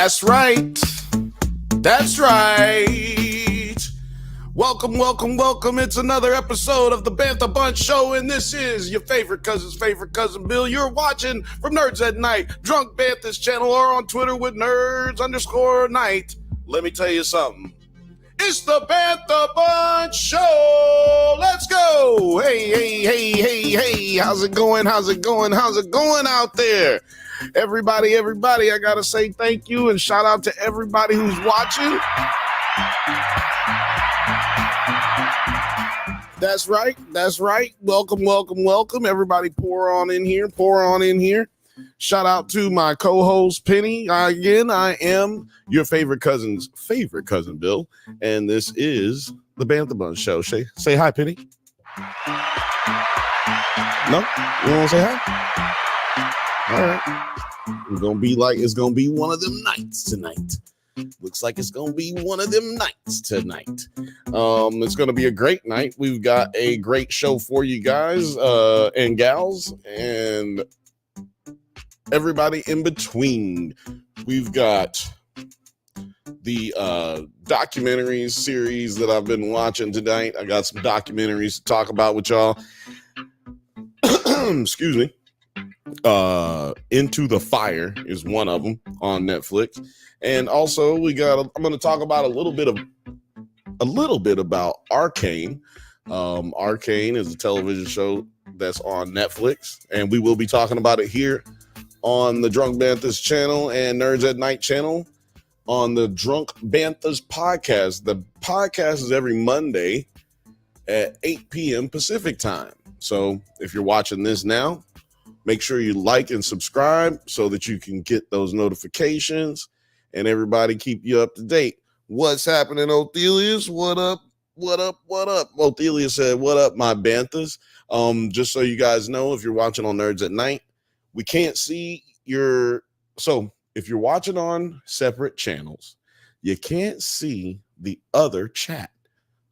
That's right. That's right. Welcome, welcome, welcome. It's another episode of the Bantha Bunch Show, and this is your favorite cousin's favorite cousin, Bill. You're watching from Nerds at Night, Drunk Bantha's channel, or on Twitter with nerds_night. Let me tell you something. It's the Bantha Bunch Show. Let's go. Hey, hey, hey, hey, hey. How's it going? How's it going? How's it going out there? Everybody, I got to say thank you and shout out to everybody who's watching. That's right. That's right. Welcome, welcome, welcome. Everybody pour on in here. Shout out to my co-host, Penny. Again, I am your favorite cousin's favorite cousin, Bill. And this is the Bantha Bunch Show. Say hi, Penny. No? You want to say hi? All right. It's going to be one of them nights tonight. Looks like it's going to be one of them nights tonight. It's going to be a great night. We've got a great show for you guys and gals and everybody in between. We've got the documentary series that I've been watching tonight. I got some documentaries to talk about with y'all. Excuse me. Into the Fire is one of them on Netflix. And also I'm going to talk about a little bit about Arcane. Arcane is a television show that's on Netflix, and we will be talking about it here on the Drunk Banthas channel and Nerds at Night channel on the Drunk Banthas podcast. The podcast is every Monday at 8 p.m. Pacific time. So if you're watching this now, make sure you like and subscribe so that you can get those notifications and everybody keep you up to date. What's happening, Othelius? What up? What up? What up? Othelia said, what up, my Banthas? Just so you guys know, if you're watching on Nerds at Night, we can't see so if you're watching on separate channels, you can't see the other chat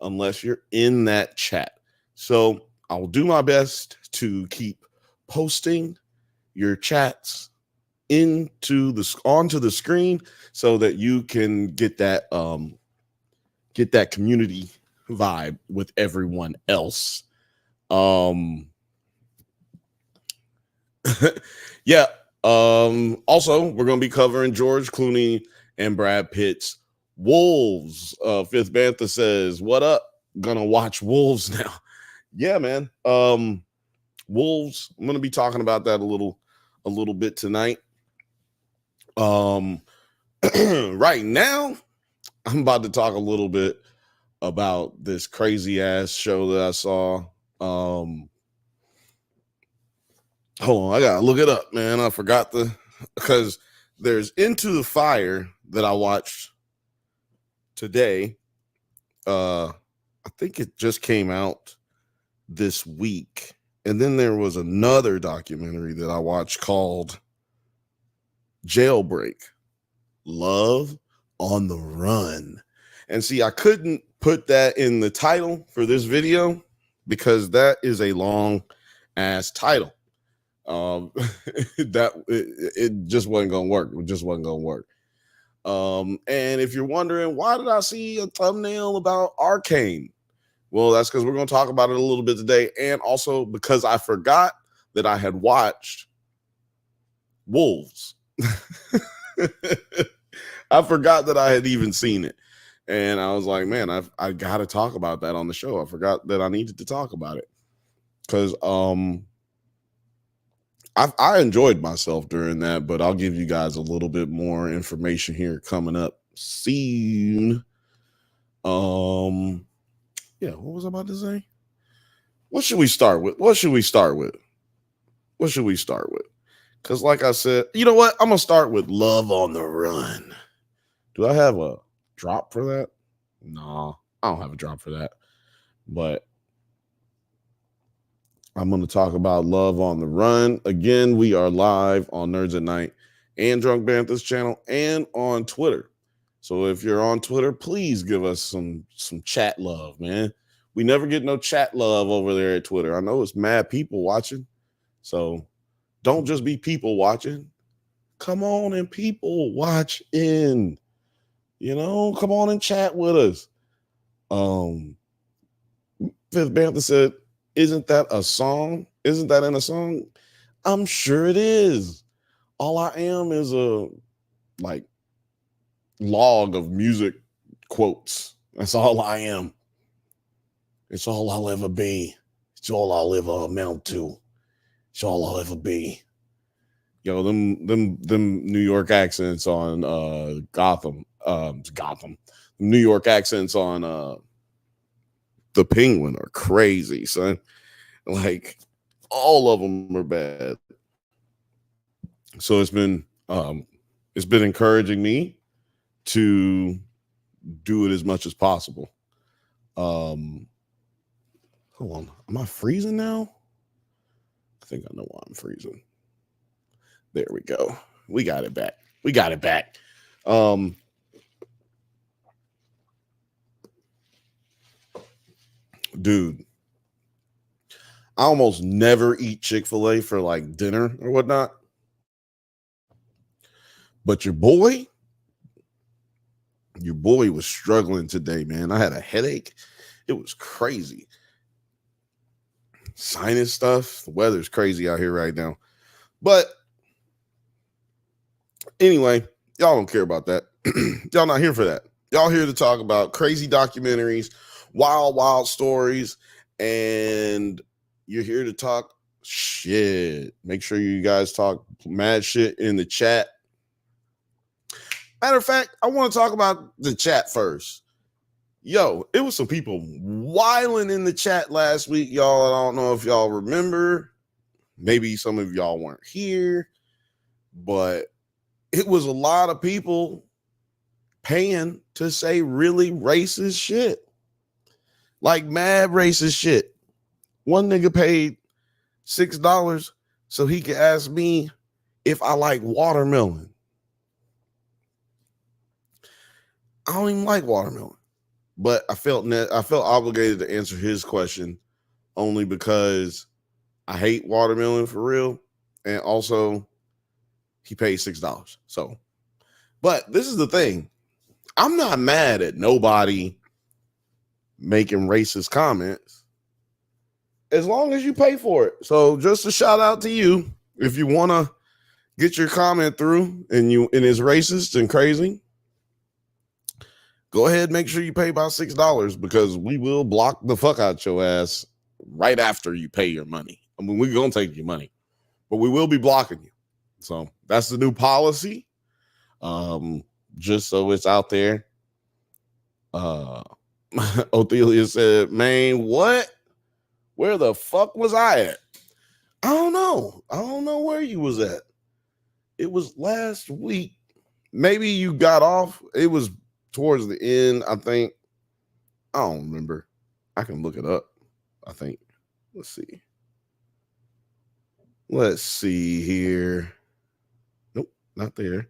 unless you're in that chat. So I'll do my best to keep posting your chats onto the screen so that you can get that community vibe with everyone else. Yeah. Also, we're going to be covering George Clooney and Brad Pitt's Wolves. Fifth Bantha says, what up? Gonna watch Wolves now. Yeah, man. Wolves. I'm going to be talking about that a little bit tonight. Right now, I'm about to talk a little bit about this crazy ass show that I saw. Hold on, I gotta look it up, man. I forgot because there's Into the Fire that I watched today. I think it just came out this week. And then there was another documentary that I watched called Jailbreak, Love on the Run. And see, I couldn't put that in the title for this video because that is a long ass title. It just wasn't gonna work. It just wasn't gonna work. And if you're wondering, why did I see a thumbnail about Arcane? Well, that's because we're going to talk about it a little bit today, and also because I forgot that I had watched Wolves. I forgot that I had even seen it, and I was like, man, I got to talk about that on the show. I forgot that I needed to talk about it because I enjoyed myself during that, but I'll give you guys a little bit more information here coming up soon. Yeah, what was I about to say? What should we start with? Because like I said, you know what? I'm going to start with Love on the Run. Do I have a drop for that? No, I don't have a drop for that. But I'm going to talk about Love on the Run. Again, we are live on Nerds at Night and Drunk Bantha's channel and on Twitter. So if you're on Twitter, please give us some chat love, man. We never get no chat love over there at Twitter. I know it's mad people watching. So don't just be people watching. Come on and people watch in. Come on and chat with us. Fifth Bantha said, "Isn't that a song? Isn't that in a song?" I'm sure it is. All I am is a like log of music quotes. That's all I am. It's all I'll ever be. It's all I'll ever amount to. It's all I'll ever be. Yo, them New York accents on Gotham. New York accents on the Penguin are crazy, son. Like all of them are bad. So it's been encouraging me to do it as much as possible. Hold on. Am I freezing now? I think I know why I'm freezing. There we go. We got it back. Dude, I almost never eat Chick-fil-A for like dinner or whatnot. But your boy was struggling today, man. I had a headache. It was crazy. Sinus stuff. The weather's crazy out here right now. But anyway, y'all don't care about that. Y'all not here for that. Y'all here to talk about crazy documentaries, wild stories, and you're here to talk shit. Make sure you guys talk mad shit in the chat. Matter of fact, I want to talk about the chat first. Yo, it was some people whiling in the chat last week, y'all. I don't know if y'all remember. Maybe some of y'all weren't here, but it was a lot of people paying to say really racist shit. Like mad racist shit. One nigga paid $6 so he could ask me if I like watermelon. I don't even like watermelon, but I felt obligated to answer his question only because I hate watermelon for real, and also he paid $6. So, but this is the thing: I'm not mad at nobody making racist comments as long as you pay for it. So, just a shout out to you if you want to get your comment through and it's racist and crazy. Go ahead, make sure you pay about $6 because we will block the fuck out your ass right after you pay your money. I mean, we're going to take your money, but we will be blocking you. So that's the new policy. Just so it's out there. Othelia said, man, what? Where the fuck was I at? I don't know where you was at. It was last week. Maybe you got off. It was towards the end, I think. I don't remember. I can look it up, I think. Let's see here. Nope, not there.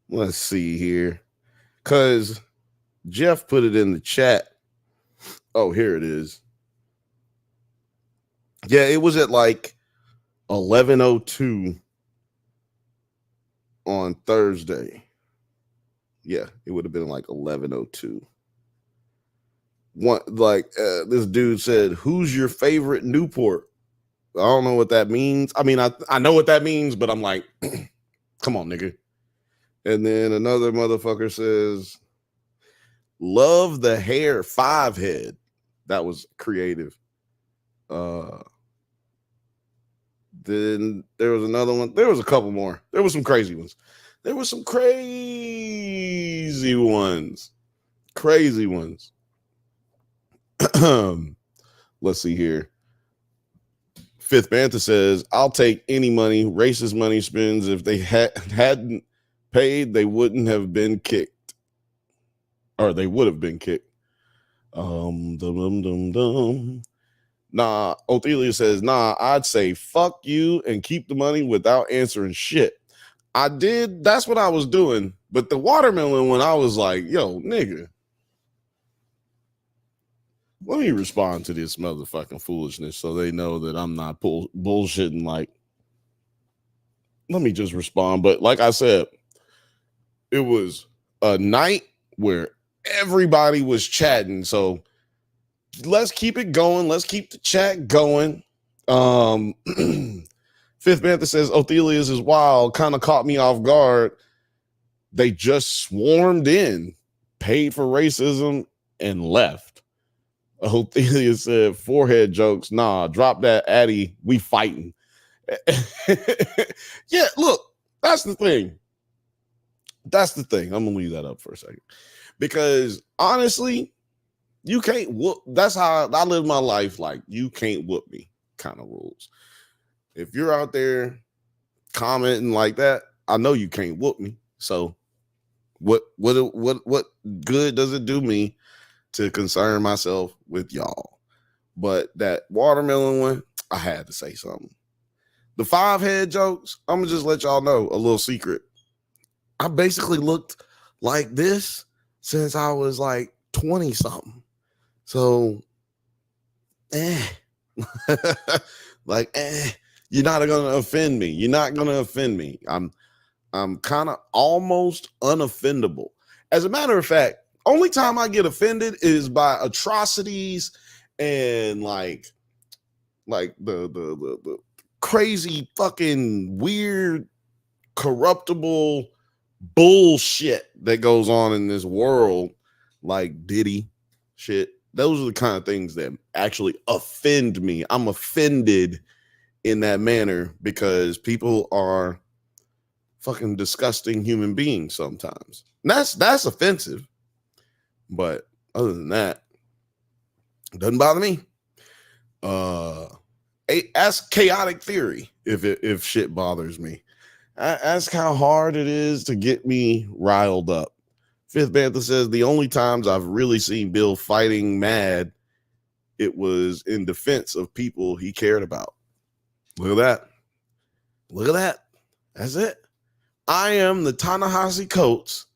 Let's see here. Because Jeff put it in the chat. Oh, here it is. Yeah, it was at like 11:02 on Thursday. Yeah, it would have been like 11:02. This dude said, "Who's your favorite Newport?" I don't know what that means. I mean, I know what that means, but I'm like, come on, nigga. And then another motherfucker says, "Love the hair 5 head." That was creative. Then there was another one. There was a couple more. There were some crazy ones. Crazy ones. Let's see here. Fifth Bantha says, "I'll take any money racist money spends. If they hadn't paid, they wouldn't have been kicked. Or they would have been kicked." Nah, Othelia says, "Nah, I'd say fuck you and keep the money without answering shit." I did. That's what I was doing. But the watermelon one, I was like, yo, nigga, let me respond to this motherfucking foolishness so they know that I'm not bullshitting like let me just respond. But like I said, it was a night where everybody was chatting. So let's keep it going. Let's keep the chat going. Fifth Bantha says Othelia's is wild. Kind of caught me off guard. They just swarmed in, paid for racism, and left. Othelia said, forehead jokes. Nah, drop that Addy. We fighting. Yeah, look, that's the thing. That's the thing. I'm going to leave that up for a second. Because honestly, you can't whoop. That's how I live my life. Like, you can't whoop me kind of rules. If you're out there commenting like that, I know you can't whoop me. So what good does it do me to concern myself with y'all? But that watermelon one, I had to say something. The 5 head jokes, I'm gonna just let y'all know a little secret. I basically looked like this since I was like 20 something. So like you're not gonna offend me. You're not gonna offend me. I'm kind of almost unoffendable. As a matter of fact, only time I get offended is by atrocities and like the crazy fucking weird corruptible bullshit that goes on in this world, like Diddy shit. Those are the kind of things that actually offend me. I'm offended in that manner because people are fucking disgusting human beings sometimes. And that's offensive. But other than that, it doesn't bother me. Ask chaotic theory if shit bothers me. Ask how hard it is to get me riled up. Fifth Bantha says the only times I've really seen Bill fighting mad, it was in defense of people he cared about. Look at that. Look at that. That's it. I am the Ta-Nehisi Coates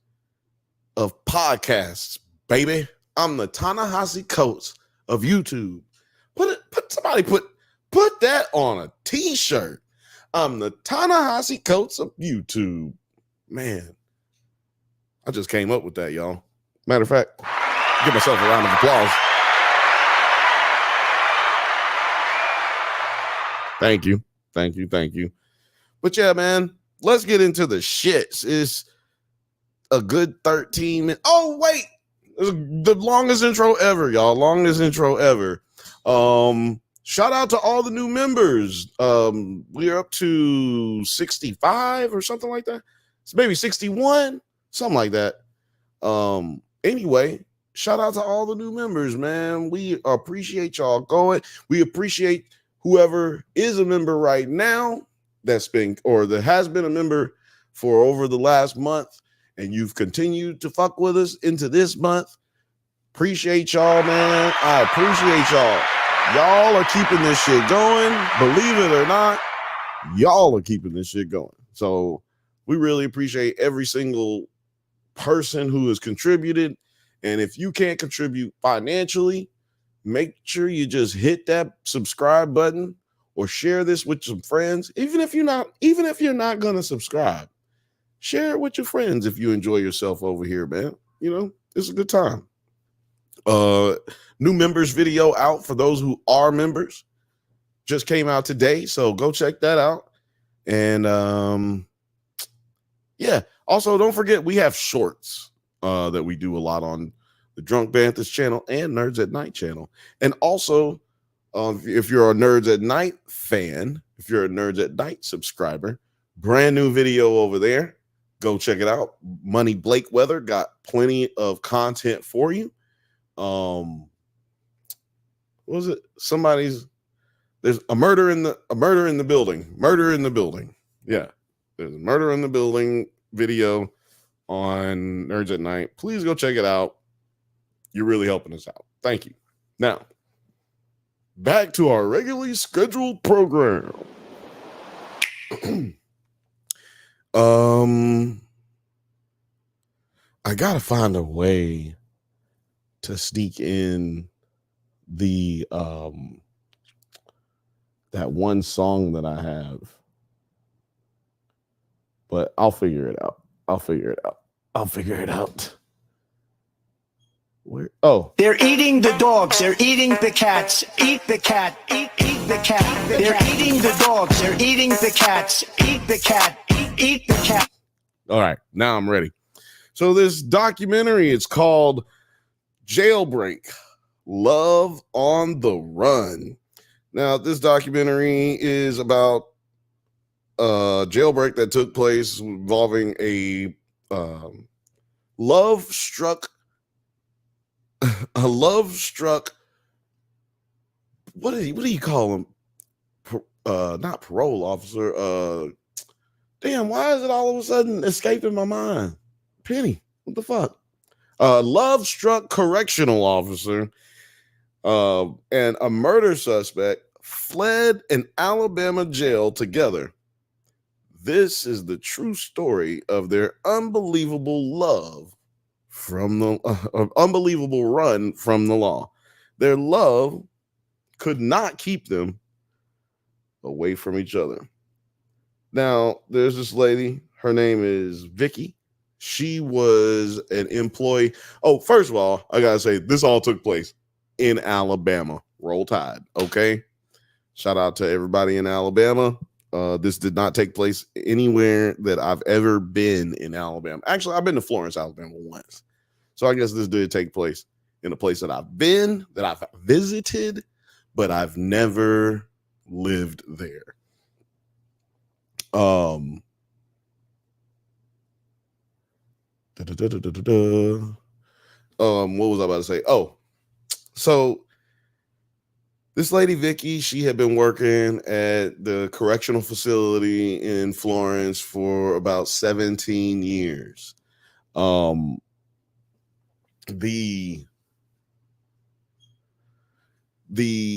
of podcasts, baby. I'm the Ta-Nehisi Coates of YouTube. Put that on a t-shirt. I'm the Ta-Nehisi Coates of YouTube. Man, I just came up with that, y'all. Matter of fact, give myself a round of applause. Thank you. Thank you. Thank you. But yeah, man, let's get into the shits. It's a good 13 minutes. Oh, wait. The longest intro ever, y'all. Longest intro ever. Shout out to all the new members. We're up to 65 or something like that. It's maybe 61, something like that. Anyway, shout out to all the new members, man. We appreciate y'all going. We appreciate whoever is a member right now that's been or that has been a member for over the last month, and you've continued to fuck with us into this month. Appreciate y'all, man. I appreciate y'all. Y'all are keeping this shit going. Believe it or not, y'all are keeping this shit going. So we really appreciate every single person who has contributed. And if you can't contribute financially, make sure you just hit that subscribe button or share this with some friends. Even if you're not gonna subscribe, share it with your friends if you enjoy yourself over here, man. You know, it's a good time. New members video out for those who are members. Just came out today, so go check that out. And yeah, also don't forget we have shorts that we do a lot on the Drunk Banthas channel and Nerds at Night channel. And also, if you're a Nerds at Night fan, if you're a Nerds at Night subscriber, brand new video over there. Go check it out. Money Blake Weather got plenty of content for you. What was it? There's a murder in the building. Murder in the building. Yeah. There's a murder in the building video on Nerds at Night. Please go check it out. You're really helping us out. Thank you. Now, back to our regularly scheduled program. I gotta find a way to sneak in the that one song that I have. but I'll figure it out. I'll figure it out. Where? Oh, they're eating the dogs. They're eating the cats. Eat the cat. Eat the cat. They're eating the dogs. They're eating the cats. Eat the cat. Eat the cat. All right, now I'm ready. So this documentary, it's called Jailbreak: Love on the Run. Now, this documentary is about a jailbreak that took place involving a love-struck, what do you call him? Not parole officer. Damn, why is it all of a sudden escaping my mind? Penny, what the fuck? Love-struck correctional officer and a murder suspect fled an Alabama jail together. This is the true story of their unbelievable love from the unbelievable run from the law. Their love could not keep them away from each other. Now, there's this lady. Her name is Vicky. She was an employee. Oh, first of all, I gotta say this all took place in Alabama. Roll Tide, okay? Shout out to everybody in Alabama. This did not take place anywhere that I've ever been in Alabama. Actually, I've been to Florence, Alabama once. So I guess this did take place in a place that I've been, that I've visited, but I've never lived there. What was I about to say? Oh, so this lady, Vicky, she had been working at the correctional facility in Florence for about 17 years. The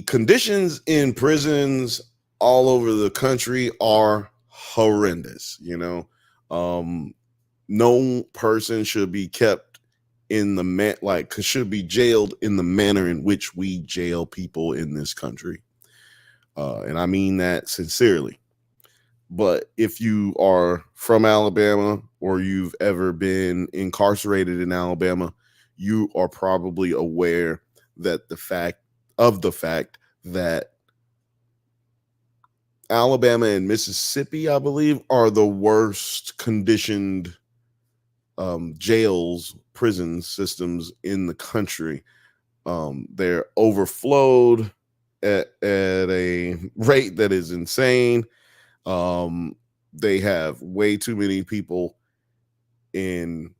conditions in prisons all over the country are horrendous. You know, no person should be kept in the should be jailed in the manner in which we jail people in this country. And I mean that sincerely. But if you are from Alabama or you've ever been incarcerated in Alabama, you are probably aware that the fact that Alabama and Mississippi, I believe, are the worst conditioned jails, prison systems in the country. They're overflowed at a rate that is insane. They have way too many people in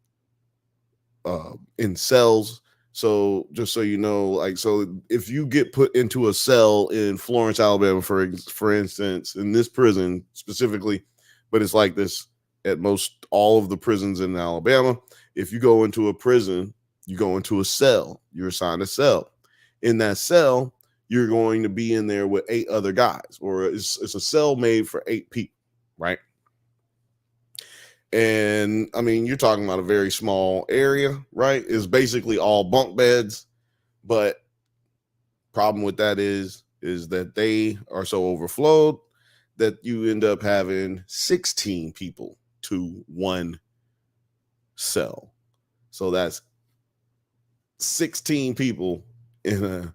cells. So just so you know, so if you get put into a cell in Florence, Alabama, for instance, in this prison specifically, but it's like this at most all of the prisons in Alabama. If you go into a prison, you go into a cell, you're assigned a cell. In that cell, you're going to be in there with 8 other guys, or it's a cell made for 8 people, right? And I mean, you're talking about a very small area, right? It's basically all bunk beds, but problem with that is that they are so overflowed that you end up having 16 people to one cell. So that's 16 people in a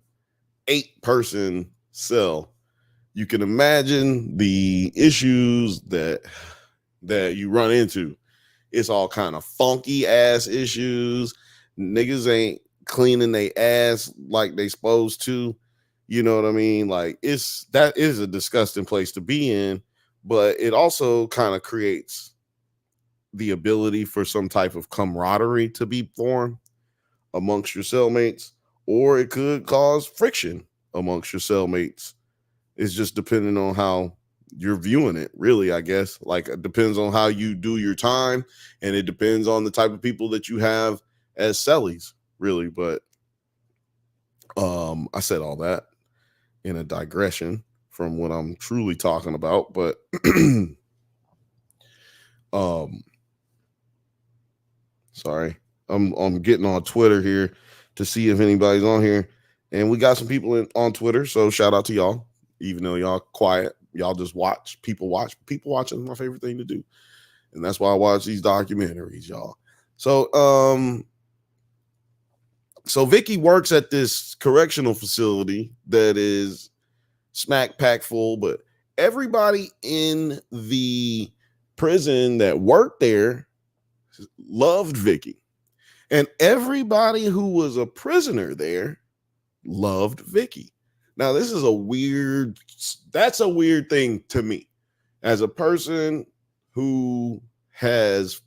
8-person cell. You can imagine the issues that you run into. It's all kind of funky ass issues. Niggas ain't cleaning their ass like they supposed to. You know what I mean? Like that is a disgusting place to be in, but it also kind of creates the ability for some type of camaraderie to be formed amongst your cellmates, or it could cause friction amongst your cellmates. It's just depending on how you're viewing it, really, I guess. Like, it depends on how you do your time, and it depends on the type of people that you have as cellies, really. But I said all that in a digression from what I'm truly talking about. But sorry, I'm getting on Twitter here to see if anybody's on here, and we got some people on Twitter, so shout out to y'all. Even though y'all quiet, y'all just watch. People watch. People watching is my favorite thing to do. And that's why I watch these documentaries, y'all. So, so Vicky works at this correctional facility that is smack packed full, but everybody in the prison that worked there loved Vicky. And everybody who was a prisoner there loved Vicky. Now, this is that's a weird thing to me. As a person who has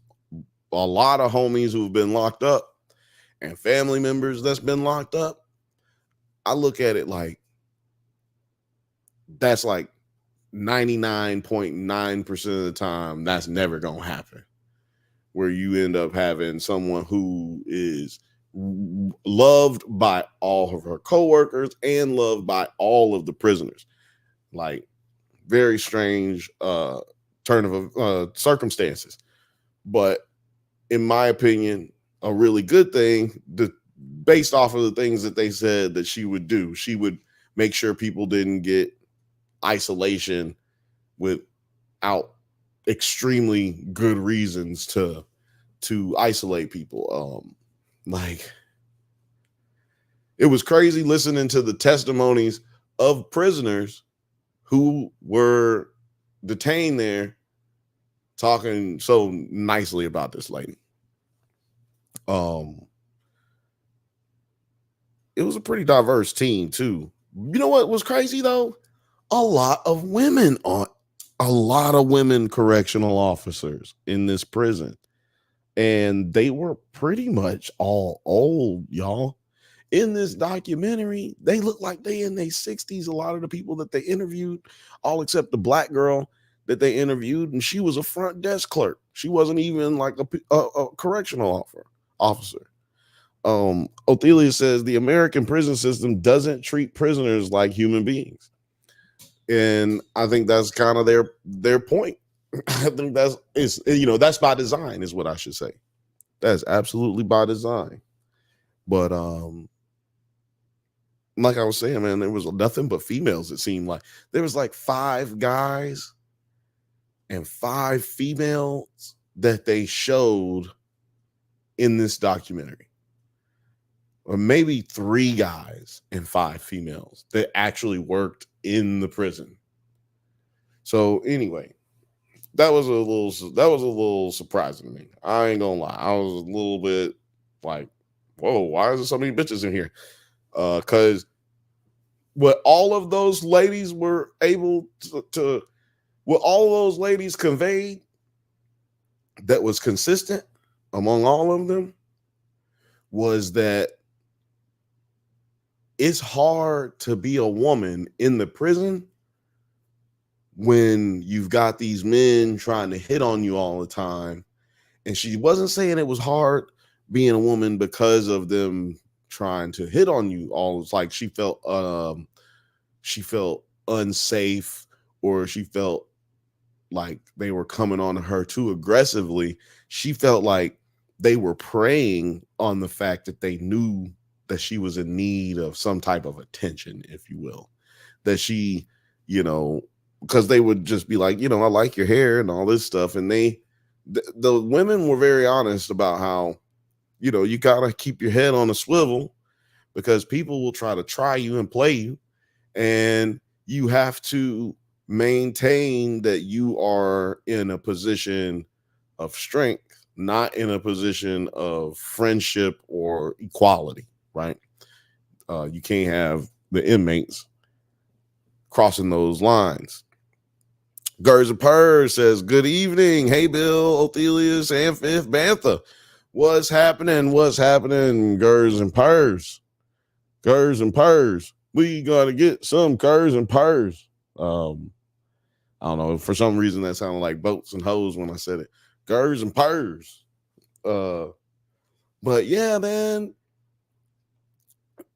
a lot of homies who've been locked up and family members that's been locked up, I look at it like that's like 99.9% of the time that's never going to happen, where you end up having someone who is loved by all of her coworkers and loved by all of the prisoners. Like, very strange turn of circumstances. But in my opinion, a really good thing, based off of the things that they said that she would do. She would make sure people didn't get isolation without extremely good reasons to isolate people. Like, it was crazy listening to the testimonies of prisoners who were detained there talking so nicely about this lady. It was a pretty diverse team too. You know what was crazy though? A lot of women correctional officers in this prison. And they were pretty much all old, y'all. In this documentary, they look like they in their 60s. A lot of the people that they interviewed, all except the black girl that they interviewed, and she was a front desk clerk. She wasn't even like a correctional officer. Othelia says the American prison system doesn't treat prisoners like human beings. And I think that's kind of their point. I think that's by design, is what I should say. That's absolutely by design. But like I was saying, man, there was nothing but females. It seemed like there was like 5 guys and 5 females that they showed in this documentary, or maybe 3 guys and 5 females that actually worked in the prison. So anyway, that was a little surprising to me. I ain't gonna lie. I was a little bit like, whoa, why is there so many bitches in here? Because what all of those ladies were able to what all of those ladies conveyed that was consistent among all of them was that it's hard to be a woman in the prison when you've got these men trying to hit on you all the time. And she wasn't saying it was hard being a woman because of them trying to hit on you all. It's like she felt unsafe, or she felt like they were coming on her too aggressively. She felt like they were preying on the fact that they knew that she was in need of some type of attention, if you will. That she, because they would just be like, I like your hair and all this stuff. And the women were very honest about how, you gotta keep your head on a swivel because people will try you and play you. And you have to maintain that you are in a position of strength, not in a position of friendship or equality, right? You can't have the inmates crossing those lines. Gers and Purrs says, good evening. Hey, Bill, Othelia, and Fifth Bantha. What's happening? Gers and Purrs. Gers and Purrs. We got to get some Gers and Purrs. I don't know. For some reason, that sounded like boats and hoes when I said it. Gers and Purrs. But yeah, man,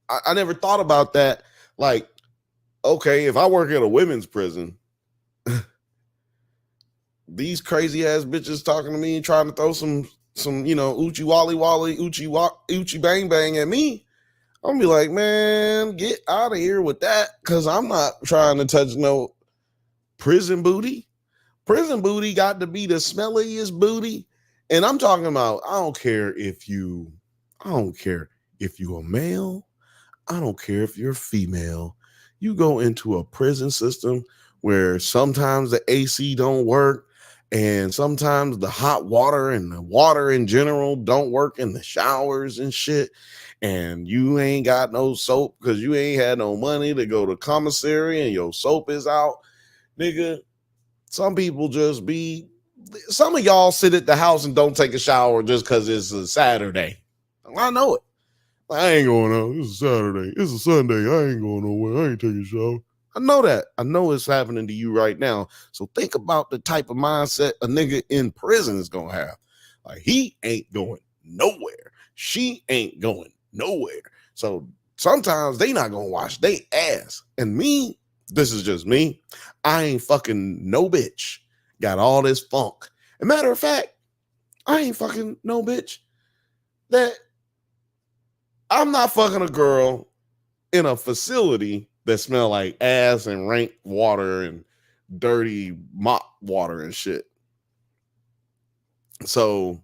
I never thought about that. Like, okay, if I work at a women's prison, these crazy ass bitches talking to me, trying to throw some oochie wally wally, oochie bang bang at me, I'm gonna be like, man, get out of here with that, because I'm not trying to touch no prison booty. Prison booty got to be the smelliest booty. And I'm talking about, I don't care if you a male, I don't care if you're female. You go into a prison system where sometimes the AC don't work, and sometimes the hot water and the water in general don't work in the showers and shit. And you ain't got no soap because you ain't had no money to go to commissary and your soap is out. Nigga, some people just be, some of y'all sit at the house and don't take a shower just because it's a Saturday. I know it. I ain't going out. It's a Saturday. It's a Sunday. I ain't going nowhere. I ain't taking a shower. I know that. I know it's happening to you right now. So think about the type of mindset a nigga in prison is going to have. Like, he ain't going nowhere. She ain't going nowhere. So sometimes they not going to wash they ass. And me, this is just me. I ain't fucking no bitch. Got all this funk. As a matter of fact, I ain't fucking no bitch that I'm not fucking a girl in a facility that smell like ass and rank water and dirty mop water and shit. So,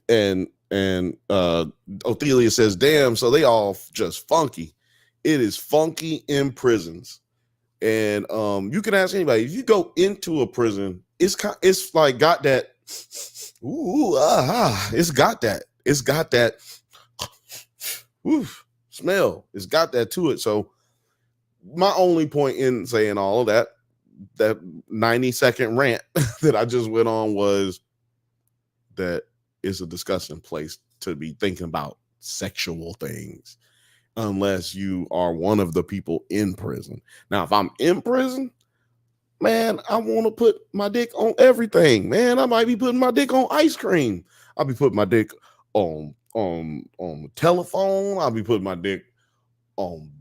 and Othelia says, damn, so they all just funky. It is funky in prisons. And you can ask anybody, if you go into a prison, it's like got that, it's got that smell. It's got that to it. So my only point in saying all of that 90-second rant that I just went on was that it's a disgusting place to be thinking about sexual things unless you are one of the people in prison. Now, if I'm in prison, man, I want to put my dick on everything, man. I might be putting my dick on ice cream. I'll be putting my dick on the telephone. I'll be putting my dick on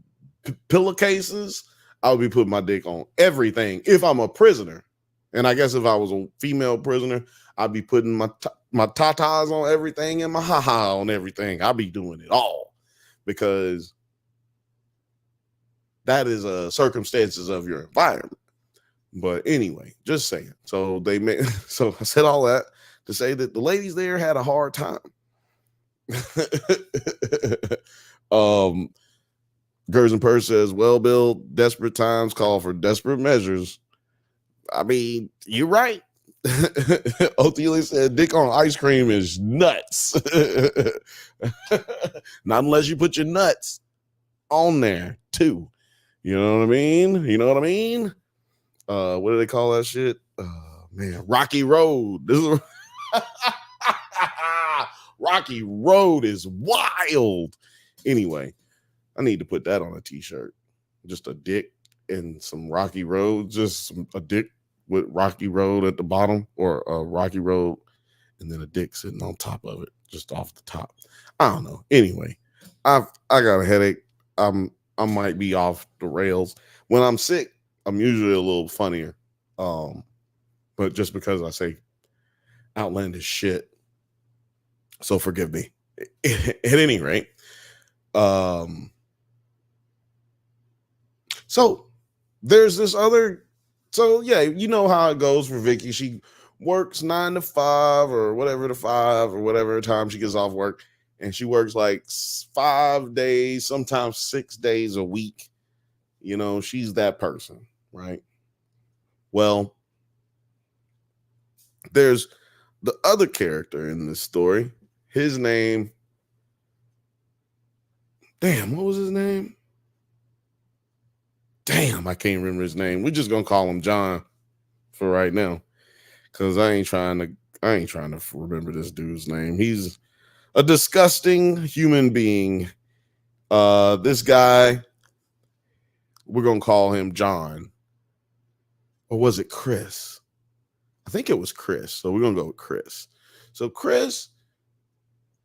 pillowcases. I'll be putting my dick on everything if I'm a prisoner. And I guess if I was a female prisoner, I'd be putting my tatas on everything and my ha-ha on everything. I'll be doing it all because that is circumstances of your environment. But anyway, just saying. So so I said all that to say that the ladies there had a hard time. Gers and Purse says, well, Bill, desperate times call for desperate measures. I mean, you're right. Othelia said, dick on ice cream is nuts. Not unless you put your nuts on there, too. You know what I mean? You know what I mean? What do they call that shit? Man, Rocky Road. This is Rocky Road is wild. Anyway, I need to put that on a t-shirt. Just a dick and some Rocky Road. Just a dick with Rocky Road at the bottom, or a Rocky Road and then a dick sitting on top of it, just off the top. I don't know. Anyway, I got a headache. I might be off the rails. When I'm sick, I'm usually a little funnier. But just because I say outlandish shit, so forgive me. At any rate, so there's this other. So yeah, you know how it goes for Vicky. She works 9 to 5 or whatever to 5 or whatever time she gets off work, and she works like 5 days, sometimes 6 days a week. You know, she's that person, right? Well, there's the other character in this story. His name, damn, what was his name? Damn, I can't remember his name. We're just gonna call him John for right now, because I ain't trying to remember this dude's name. He's a disgusting human being. This guy, we're gonna call him John, or was it Chris? I think it was Chris. So we're gonna go with Chris. So Chris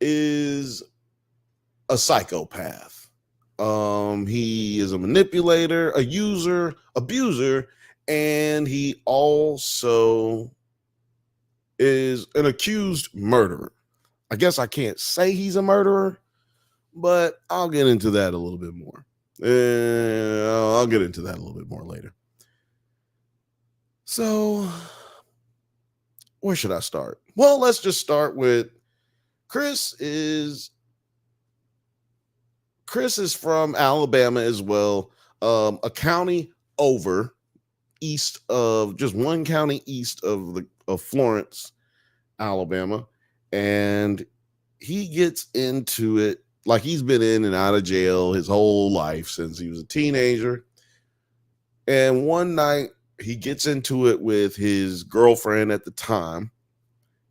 is a psychopath. He is a manipulator, a user, abuser, and he also is an accused murderer. I guess I can't say he's a murderer, but I'll get into that a little bit more. I'll get into that a little bit more later. So where should I start? Well, let's just start with Chris is from Alabama as well, a county over east of just one county east of Florence, Alabama, and he gets into it like he's been in and out of jail his whole life since he was a teenager. And one night he gets into it with his girlfriend at the time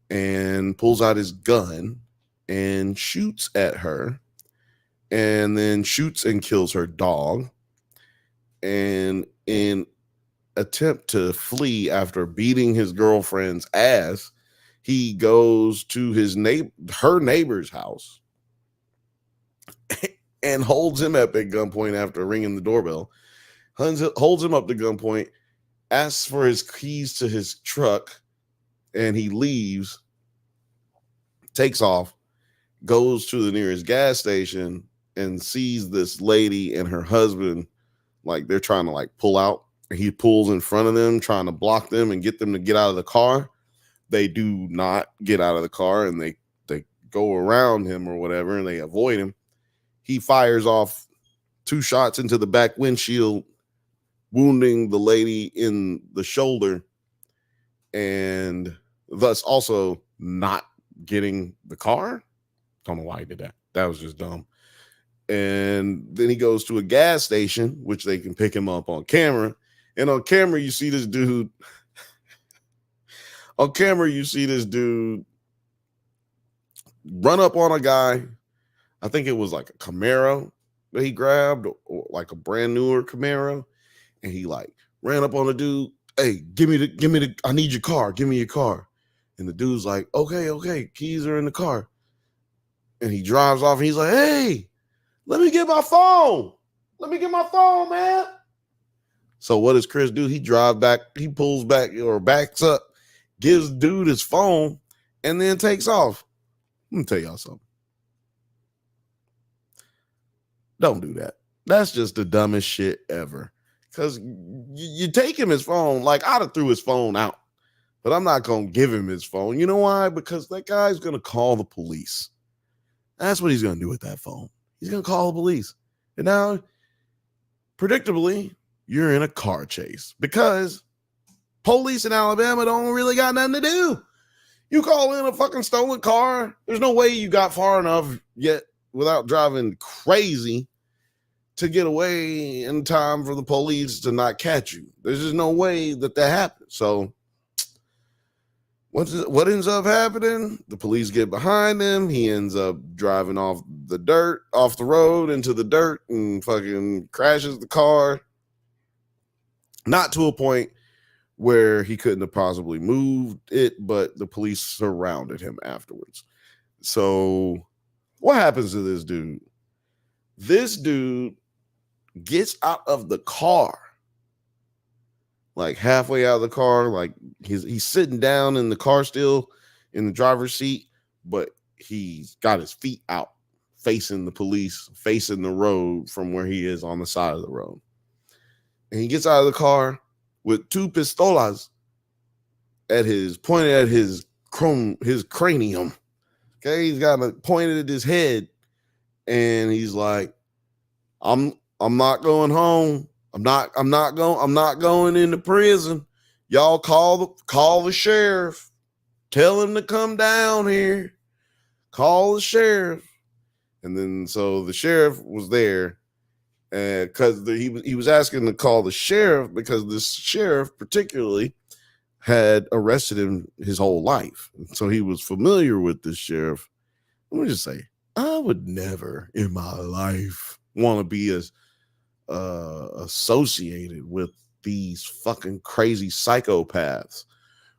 and pulls out his gun and shoots at her, and then shoots and kills her dog. And in attempt to flee after beating his girlfriend's ass, he goes to her neighbor's house and holds him up at gunpoint after ringing the doorbell. Holds him up to gunpoint, asks for his keys to his truck, and he leaves, takes off, goes to the nearest gas station, and sees this lady and her husband, like they're trying to like pull out. He pulls in front of them, trying to block them and get them to get out of the car. They do not get out of the car, and they go around him or whatever, and they avoid him. He fires off 2 shots into the back windshield, wounding the lady in the shoulder, and thus also not getting the car. Don't know why he did that. That was just dumb. And then he goes to a gas station, which they can pick him up on camera. And on camera, you see this dude. On camera, you see this dude run up on a guy. I think it was like a Camaro that he grabbed, or like a brand newer Camaro. And he like ran up on the dude. Hey, give me the, I need your car. Give me your car. And the dude's like, okay. Keys are in the car. And he drives off and he's like, hey, let me get my phone. Let me get my phone, man. So what does Chris do? He drives back, he pulls back or backs up, gives dude his phone, and then takes off. Let me tell y'all something. Don't do that. That's just the dumbest shit ever. Because you take him his phone, like I'd have threw his phone out, but I'm not going to give him his phone. You know why? Because that guy's going to call the police. That's what he's going to do with that phone. He's going to call the police. And now, predictably, you're in a car chase because police in Alabama don't really got nothing to do. You call in a fucking stolen car. There's no way you got far enough yet without driving crazy to get away in time for the police to not catch you. There's just no way that happens. So what ends up happening? The police get behind him. He ends up driving off the road into the dirt, and fucking crashes the car. Not to a point where he couldn't have possibly moved it, but the police surrounded him afterwards. So what happens to this dude? This dude gets out of the car, like halfway out of the car, like he's sitting down in the car still in the driver's seat, but he's got his feet out facing the police, facing the road from where he is on the side of the road. And he gets out of the car with 2 pistolas pointed at his cranium. Okay, he's got it pointed at his head, and he's like, I'm not going home. I'm not going into prison. Y'all call the sheriff. Tell him to come down here. Call the sheriff. And then so the sheriff was there, because he was asking to call the sheriff because this sheriff particularly had arrested him his whole life. So he was familiar with this sheriff. Let me just say, I would never in my life want to be associated with these fucking crazy psychopaths.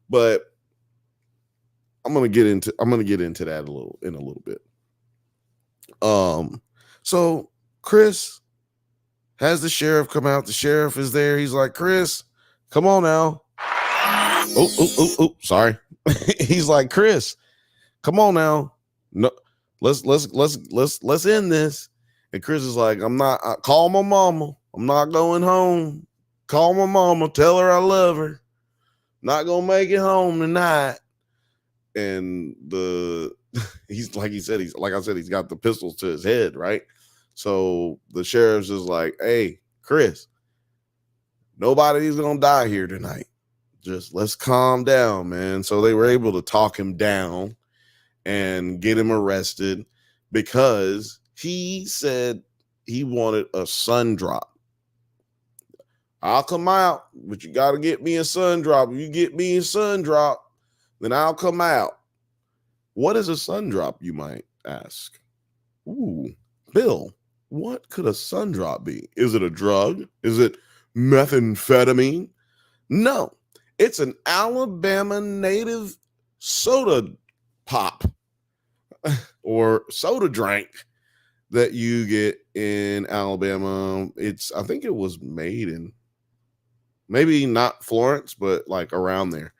But I'm gonna get into that in a little bit. So Chris has the sheriff come out. The sheriff is there. He's like, Chris, come on now. Oh, sorry. He's like, Chris, come on now. No, let's end this. And Chris is like, call my mama. I'm not going home. Call my mama. Tell her I love her. Not gonna make it home tonight. and he's like I said, he's got the pistols to his head, right? So the sheriff's is like, hey, Chris, nobody's gonna die here tonight. Just let's calm down, man. So they were able to talk him down and get him arrested because he said he wanted a sun drop. I'll come out, but you got to get me a sun drop. If you get me a sun drop, then I'll come out. What is a sun drop, you might ask? Ooh, Bill, what could a sun drop be? Is it a drug? Is it methamphetamine? No, it's an Alabama native soda pop or soda drink that you get in Alabama. I think it was made in maybe not Florence, but like around there.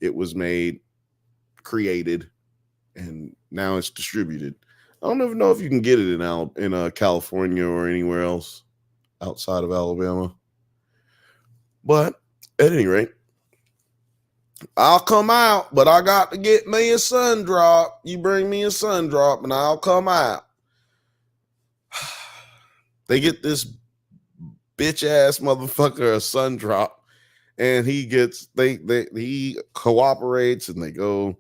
It was made, created, and now it's distributed. I don't even know if you can get it in California or anywhere else outside of Alabama. But at any rate, I'll come out, but I got to get me a sun drop. You bring me a sun drop and I'll come out. They get this bitch ass motherfucker a sun drop, and he cooperates, and they go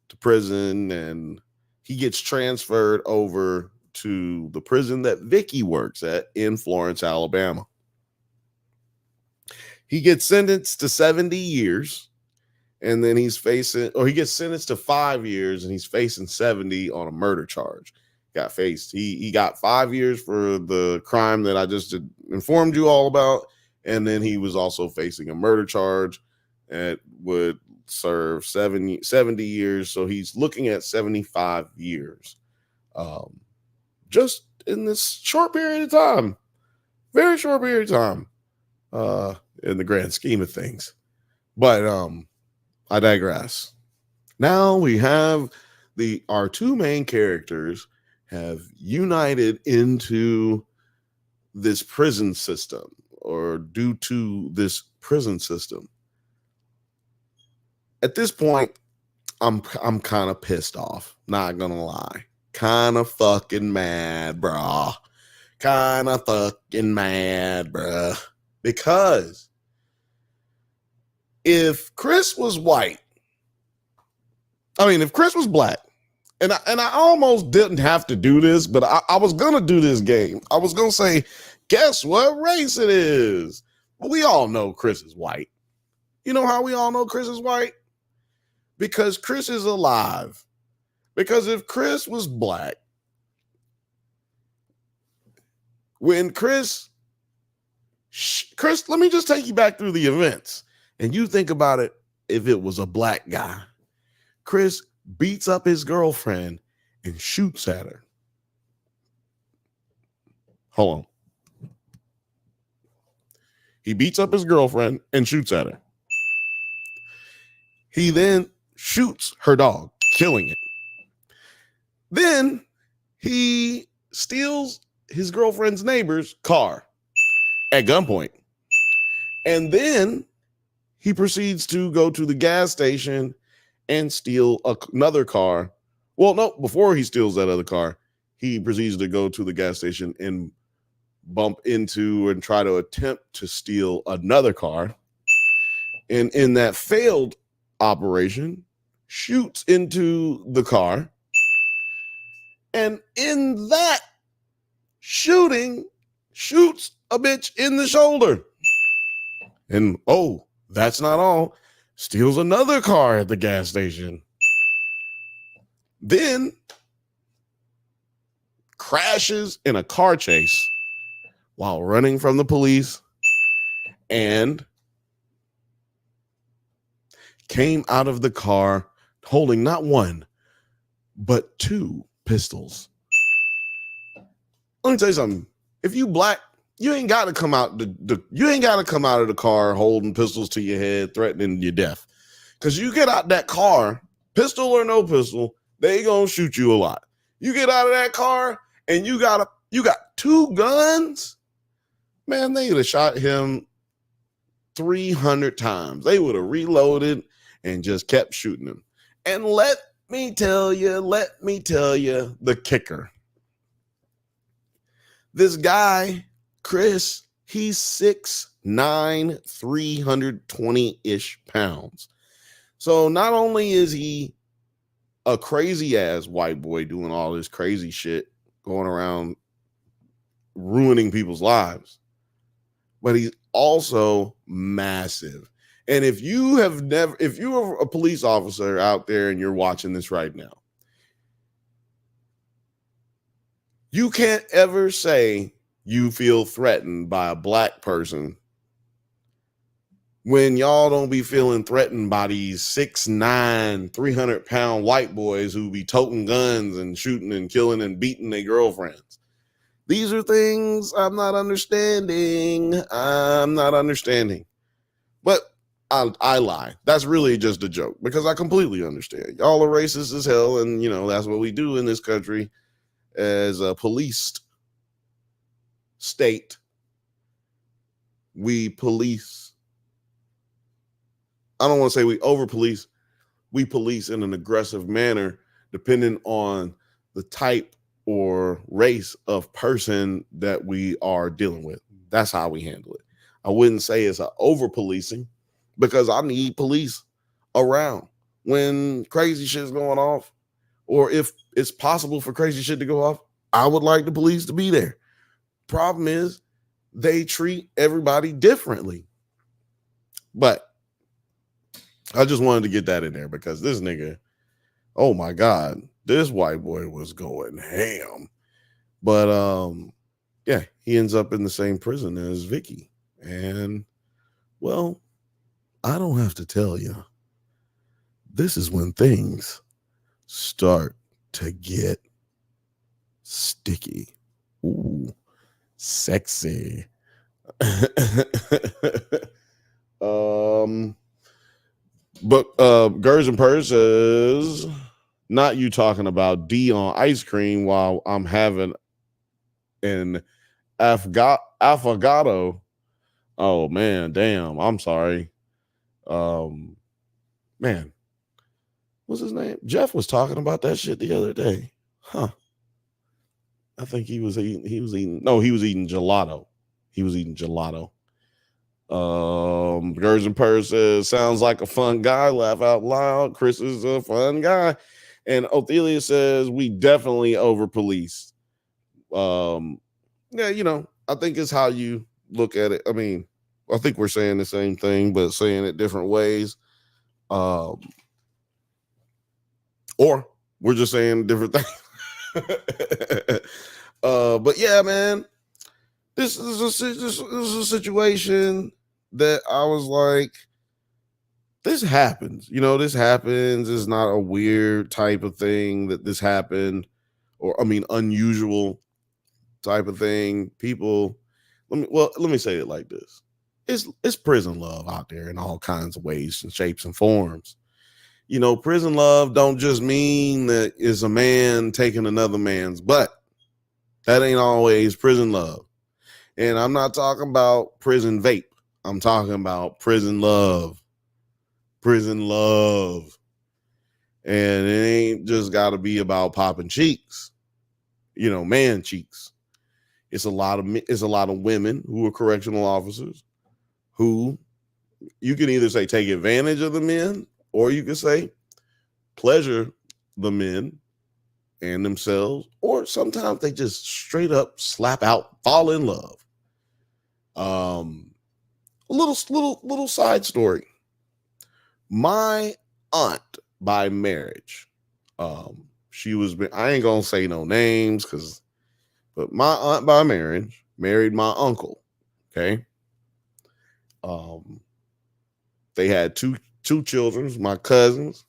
to prison, and he gets transferred over to the prison that Vicky works at in Florence, Alabama. He gets sentenced to 70 years, and then he gets sentenced to 5 years, and he's facing 70 on a murder charge. He got 5 years for the crime that I just informed you all about, and then he was also facing a murder charge that would serve 70 years. So he's looking at 75 years, just in this short period of time, very short period of time, in the grand scheme of things. But I digress. Now we have our two main characters have united into this prison system, or due to this prison system. At this point, I'm kind of pissed off, not gonna lie. Kind of fucking mad, bruh. Because if Chris was white, if Chris was black, and I almost didn't have to do this, but I was going to do this game. I was going to say, guess what race it is? Well, we all know Chris is white. You know how we all know Chris is white? Because Chris is alive. Because if Chris was black, when Chris, let me just take you back through the events. And you think about it, if it was a black guy, Chris beats up his girlfriend and shoots at her. Hold on. He beats up his girlfriend and shoots at her. He then shoots her dog, killing it. Then he steals his girlfriend's neighbor's car at gunpoint. And then he proceeds to go to the gas station and steal another car. Well, no, before he steals that other car, he proceeds to go to the gas station and bump into and try to attempt to steal another car. And in that failed operation, shoots into the car. And in that shooting, shoots a bitch in the shoulder. And that's not all. Steals another car at the gas station. Then crashes in a car chase while running from the police, and came out of the car holding not one, but 2 pistols. Let me tell you something. If you black, you ain't got to come out of the car holding pistols to your head, threatening your death. Because you get out that car, pistol or no pistol, they gonna shoot you a lot. You get out of that car and you got 2 guns, man, they would have shot him 300 times. They would have reloaded and just kept shooting him. And let me tell you, the kicker. This guy, Chris, he's 6'9", 320-ish pounds. So not only is he a crazy ass white boy doing all this crazy shit, going around ruining people's lives, but he's also massive. And if you are a police officer out there and you're watching this right now, you can't ever say you feel threatened by a black person when y'all don't be feeling threatened by these 6'9", 300-pound white boys who be toting guns and shooting and killing and beating their girlfriends. These are things I'm not understanding. But I lie. That's really just a joke because I completely understand. Y'all are racist as hell, and that's what we do in this country as a policed state. We police. I don't want to say we over police. We police in an aggressive manner, depending on the type or race of person that we are dealing with. That's how we handle it. I wouldn't say it's a over policing because I need police around when crazy shit's going off, or if it's possible for crazy shit to go off. I would like the police to be there. Problem is, they treat everybody differently. But I just wanted to get that in there because this nigga, oh my God, this white boy was going ham. But yeah, he ends up in the same prison as Vicky. And well, I don't have to tell you, this is when things start to get sticky. Ooh, sexy. But Gers and Purses, not you talking about D on ice cream while I'm having an affogato. Oh man, damn. I'm sorry. Man, what's his name? Jeff was talking about that shit the other day. Huh. I think he was eating gelato. He was eating gelato. Gers and Purses sounds like a fun guy. Laugh out loud. Chris is a fun guy. And Othelia says we definitely over police. Yeah, I think it's how you look at it. I mean, I think we're saying the same thing, but saying it different ways. Or we're just saying different things. But yeah, man, this is a situation that I was like, this happens. This happens. It's not a weird type of thing that this happened, or unusual type of thing. People, let me say it like this. It's prison love out there in all kinds of ways and shapes and forms. Prison love don't just mean that it's a man taking another man's butt. That ain't always prison love. And I'm not talking about prison vape. I'm talking about prison love. Prison love. And it ain't just got to be about popping cheeks. Man cheeks. It's a lot of women who are correctional officers who you can either say take advantage of the men, or you can say pleasure the men and themselves, or sometimes they just straight up slap out, fall in love. A little side story. My aunt by marriage, she was, I ain't gonna say no names but my aunt by marriage married my uncle. Okay. They had two children, my cousins.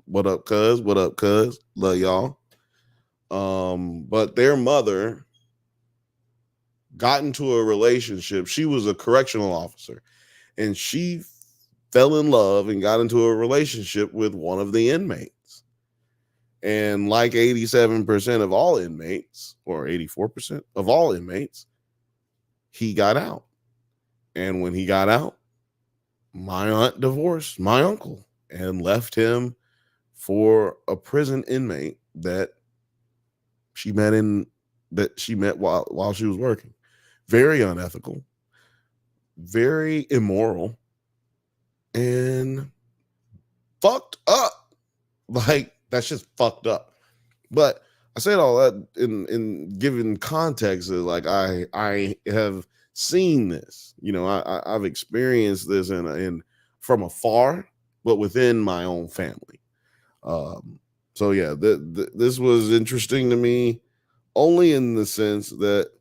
What up, cuz? What up, cuz? Love y'all. But their mother got into a relationship. She was a correctional officer, and she fell in love and got into a relationship with one of the inmates. And like 87% of all inmates, or 84% of all inmates, he got out. And when he got out, my aunt divorced my uncle and left him for a prison inmate that she met while she was working. Very unethical, very immoral, and fucked up. Like, that's just fucked up. But I said all that in given context is like I have seen this. I've experienced this in from afar, but within my own family. So yeah, this was interesting to me, only in the sense that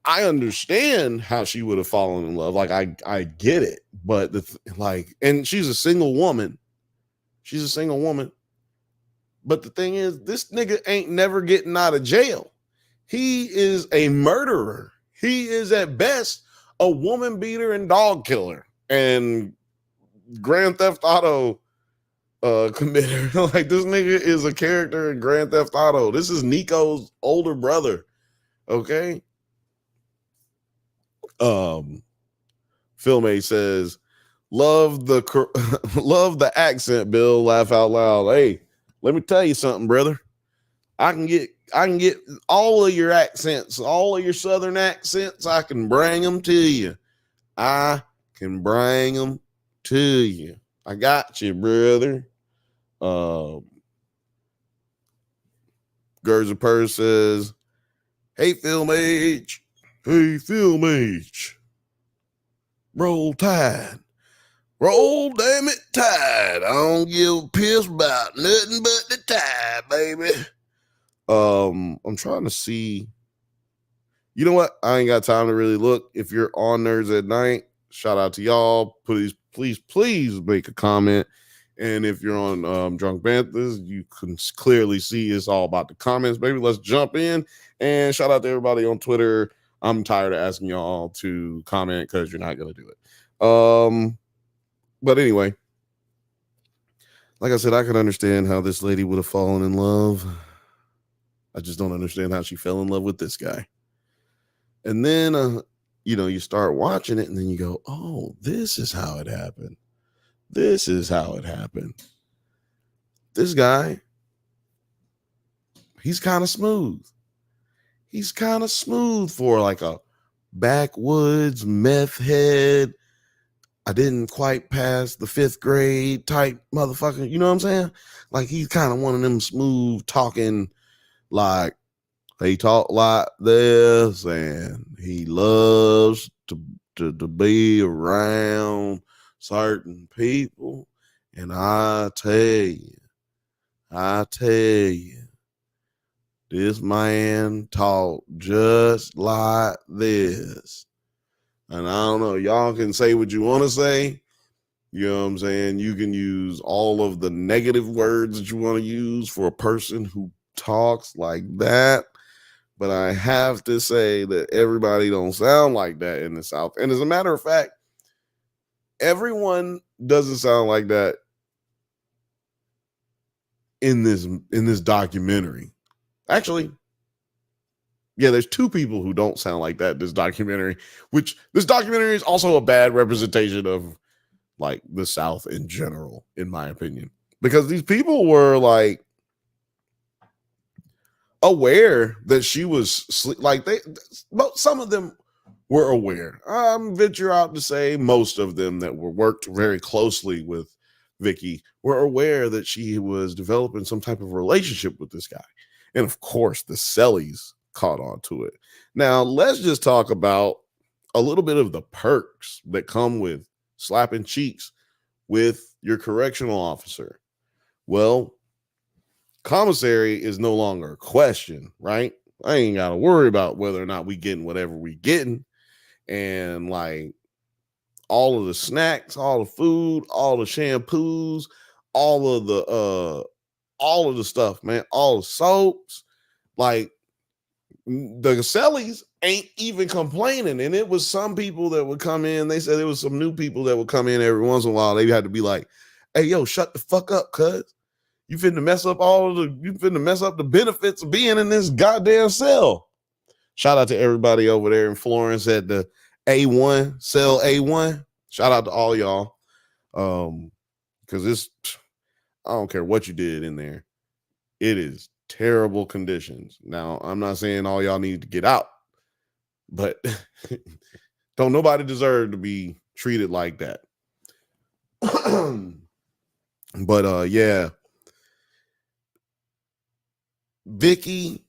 I understand how she would have fallen in love. Like I get it, but and she's a single woman. She's a single woman. But the thing is, this nigga ain't never getting out of jail. He is a murderer. He is at best a woman beater and dog killer and Grand Theft Auto committer. Like, this nigga is a character in Grand Theft Auto. This is Nico's older brother. Okay. Philmate says, love the accent, Bill. Laugh out loud. Hey, let me tell you something, brother. I can get all of your accents, all of your Southern accents. I can bring them to you. I can bring them to you. I got you, brother. Gerza Purse says, hey, Film H. Hey, Film H. Roll Tide. Roll, damn it, Tide. I don't give a piss about nothing but the Tide, baby. I'm trying to see. You know what? I ain't got time to really look. If you're on Nerds at Night, shout out to y'all. Please make a comment. And if you're on Drunk Banthas, you can clearly see it's all about the comments. Baby, let's jump in. And shout out to everybody on Twitter. I'm tired of asking y'all to comment because you're not going to do it. But anyway, like I said, I can understand how this lady would have fallen in love. I just don't understand how she fell in love with this guy. And then, you start watching it and then you go, oh, this is how it happened. This is how it happened. This guy, he's kind of smooth. He's kind of smooth for like a backwoods meth head. I didn't quite pass the 5th grade type motherfucker. You know what I'm saying? Like, he's kind of one of them smooth talking, like, he talk like this, and he loves to be around certain people. And I tell you, this man talk just like this. And I don't know, y'all can say what you want to say. You know what I'm saying? You can use all of the negative words that you want to use for a person who talks like that. But I have to say that everybody don't sound like that in the South. And as a matter of fact, everyone doesn't sound like that in this documentary. Actually, yeah, there's 2 people who don't sound like that in this documentary, which this documentary is also a bad representation of like the South in general, in my opinion, because these people were like aware that she was some of them were aware. I'm venture out to say most of them that worked very closely with Vicky were aware that she was developing some type of relationship with this guy. And of course, the Sellies caught on to it. Now, let's just talk about a little bit of the perks that come with slapping cheeks with your correctional officer. Well, commissary is no longer a question, right? I ain't got to worry about whether or not we getting whatever we getting. And like all of the snacks, all the food, all the shampoos, all of the stuff, man, all the soaps, like the Sellies ain't even complaining. And it was some people that would come in. They said there was some new people that would come in every once in a while. They had to be like, hey, yo, shut the fuck up, cuz. You finna mess up the benefits of being in this goddamn cell. Shout out to everybody over there in Florence at the A1, cell A1. Shout out to all y'all. Because I don't care what you did in there. It is terrible conditions. Now, I'm not saying all y'all need to get out, but don't nobody deserve to be treated like that. But yeah, Vicky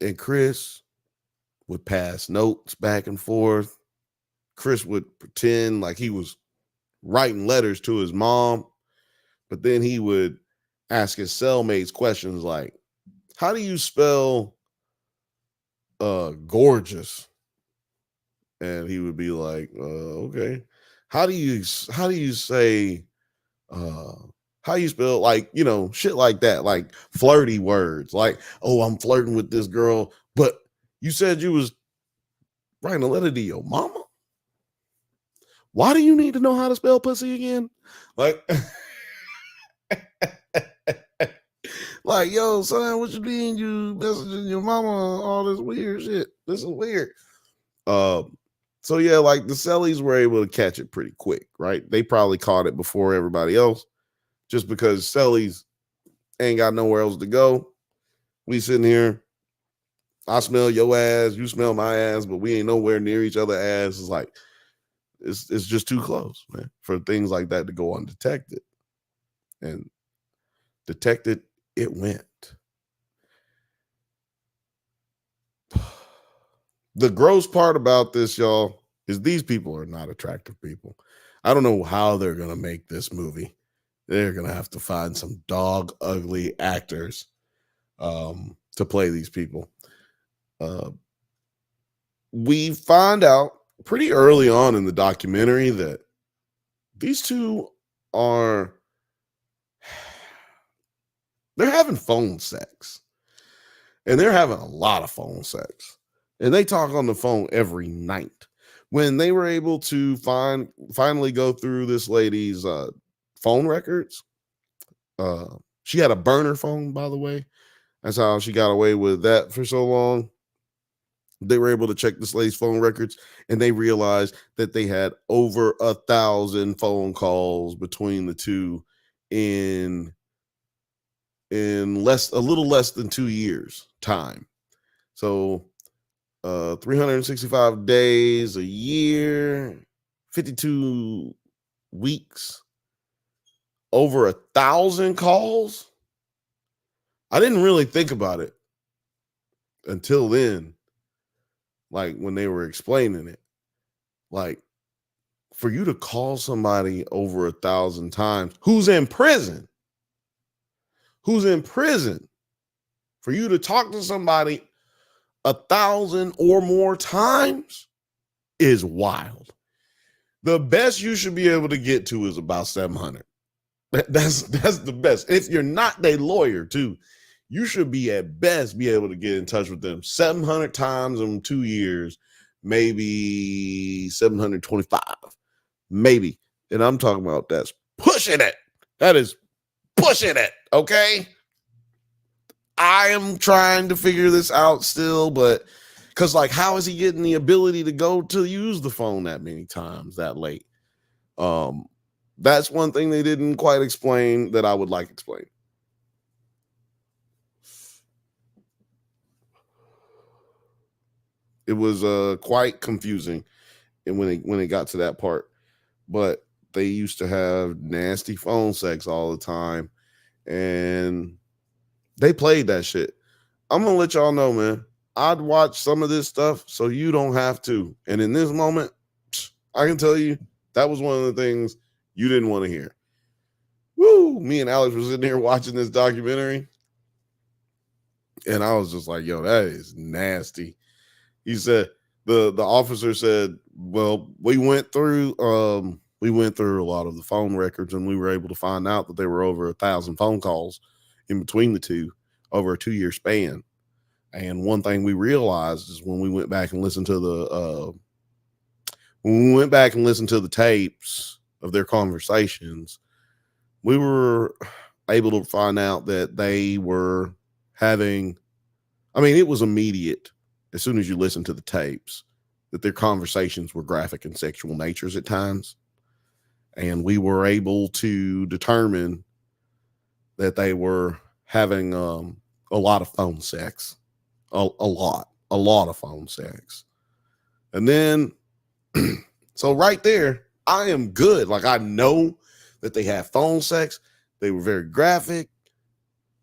and Chris would pass notes back and forth. Chris would pretend like he was writing letters to his mom, but then he would ask his cellmates questions like, how do you spell gorgeous? And he would be like, okay. How do you say how you spell, like, you know, shit like that, like flirty words, like, oh, I'm flirting with this girl, but you said you was writing a letter to your mama. Why do you need to know how to spell pussy again? Like, like, yo, son, what you mean you messaging your mama all this weird shit? This is weird. So yeah, like the Sellies were able to catch it pretty quick, right? They probably caught it before everybody else, just because Sellies ain't got nowhere else to go. We sitting here, I smell your ass, you smell my ass, but we ain't nowhere near each other ass. It's like, it's just too close, man, for things like that to go undetected. And detected, it went. The gross part about this, y'all, is these people are not attractive people. I don't know how they're going to make this movie. They're going to have to find some dog ugly actors to play these people. We find out pretty early on in the documentary that these two they're having phone sex. And they're having a lot of phone sex. And they talk on the phone every night. When they were able to finally go through this lady's phone records, she had a burner phone, by the way. That's how she got away with that for so long. They were able to check this lady's phone records, and they realized that they had over 1,000 phone calls between the two in a little less than 2 years time. So 365 days a year, 52 weeks, over 1,000 calls. I didn't really think about it until then, like when they were explaining it. Like, for you to call somebody over 1,000 times who's in prison, for you to talk to somebody 1,000 or more times is wild. The best you should be able to get to is about 700. That's the best. If you're not their lawyer too, you should be at best be able to get in touch with them 700 times in 2 years, maybe 725, maybe. And I'm talking about that's pushing it. That is pushing it. Okay. I am trying to figure this out still, but because, like, how is he getting the ability to go to use the phone that many times that late? That's one thing they didn't quite explain that I would like explained. It was quite confusing, and when it got to that part, but they used to have nasty phone sex all the time, and they played that shit. I'm gonna let y'all know, man. I'd watch some of this stuff so you don't have to. And in this moment, I can tell you that was one of the things you didn't want to hear. Woo! Me and Alex was sitting here watching this documentary, and I was just like, yo, that is nasty. He said, the officer said, well, we went through a lot of the phone records, and we were able to find out that there were over 1,000 phone calls in between the two over a 2-year span. And one thing we realized is when we went back and listened to the tapes of their conversations, we were able to find out that they were having, I mean, it was immediate as soon as you listen to the tapes that their conversations were graphic and sexual natures at times. And we were able to determine that they were having a lot of phone sex, a lot of phone sex. And then, so right there, I am good. Like, I know that they had phone sex. They were very graphic,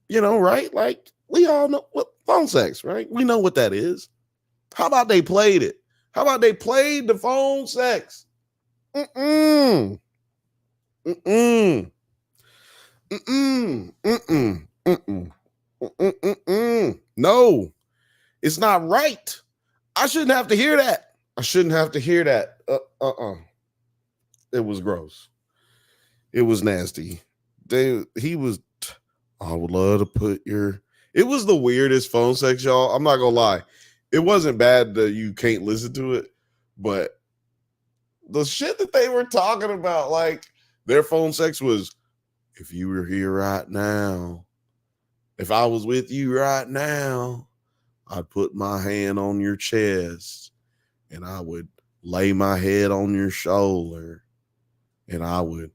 right? Like, we all know what phone sex, right? We know what that is. How about they played it? How about they played the phone sex? Mm-mm. Mm-mm. Mm-mm. Mm-mm. Mm-mm. Mm-mm. No, it's not right. I shouldn't have to hear that. I shouldn't have to hear that. It was gross. It was nasty. I would love to put it was the weirdest phone sex, y'all. I'm not gonna lie. It wasn't bad that you can't listen to it, but the shit that they were talking about, like their phone sex was, if you were here right now, if I was with you right now, I'd put my hand on your chest and I would lay my head on your shoulder and I would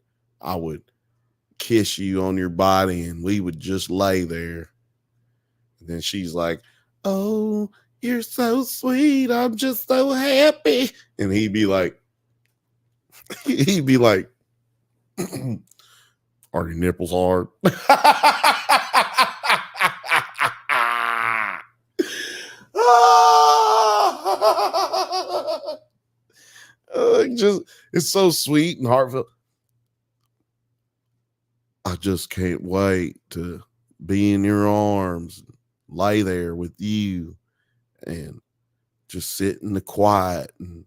kiss you on your body and we would just lay there. And then she's like, oh, you're so sweet. I'm just so happy. And he'd be like, are your nipples hard? It's so sweet and heartfelt. I just can't wait to be in your arms, lay there with you, and just sit in the quiet and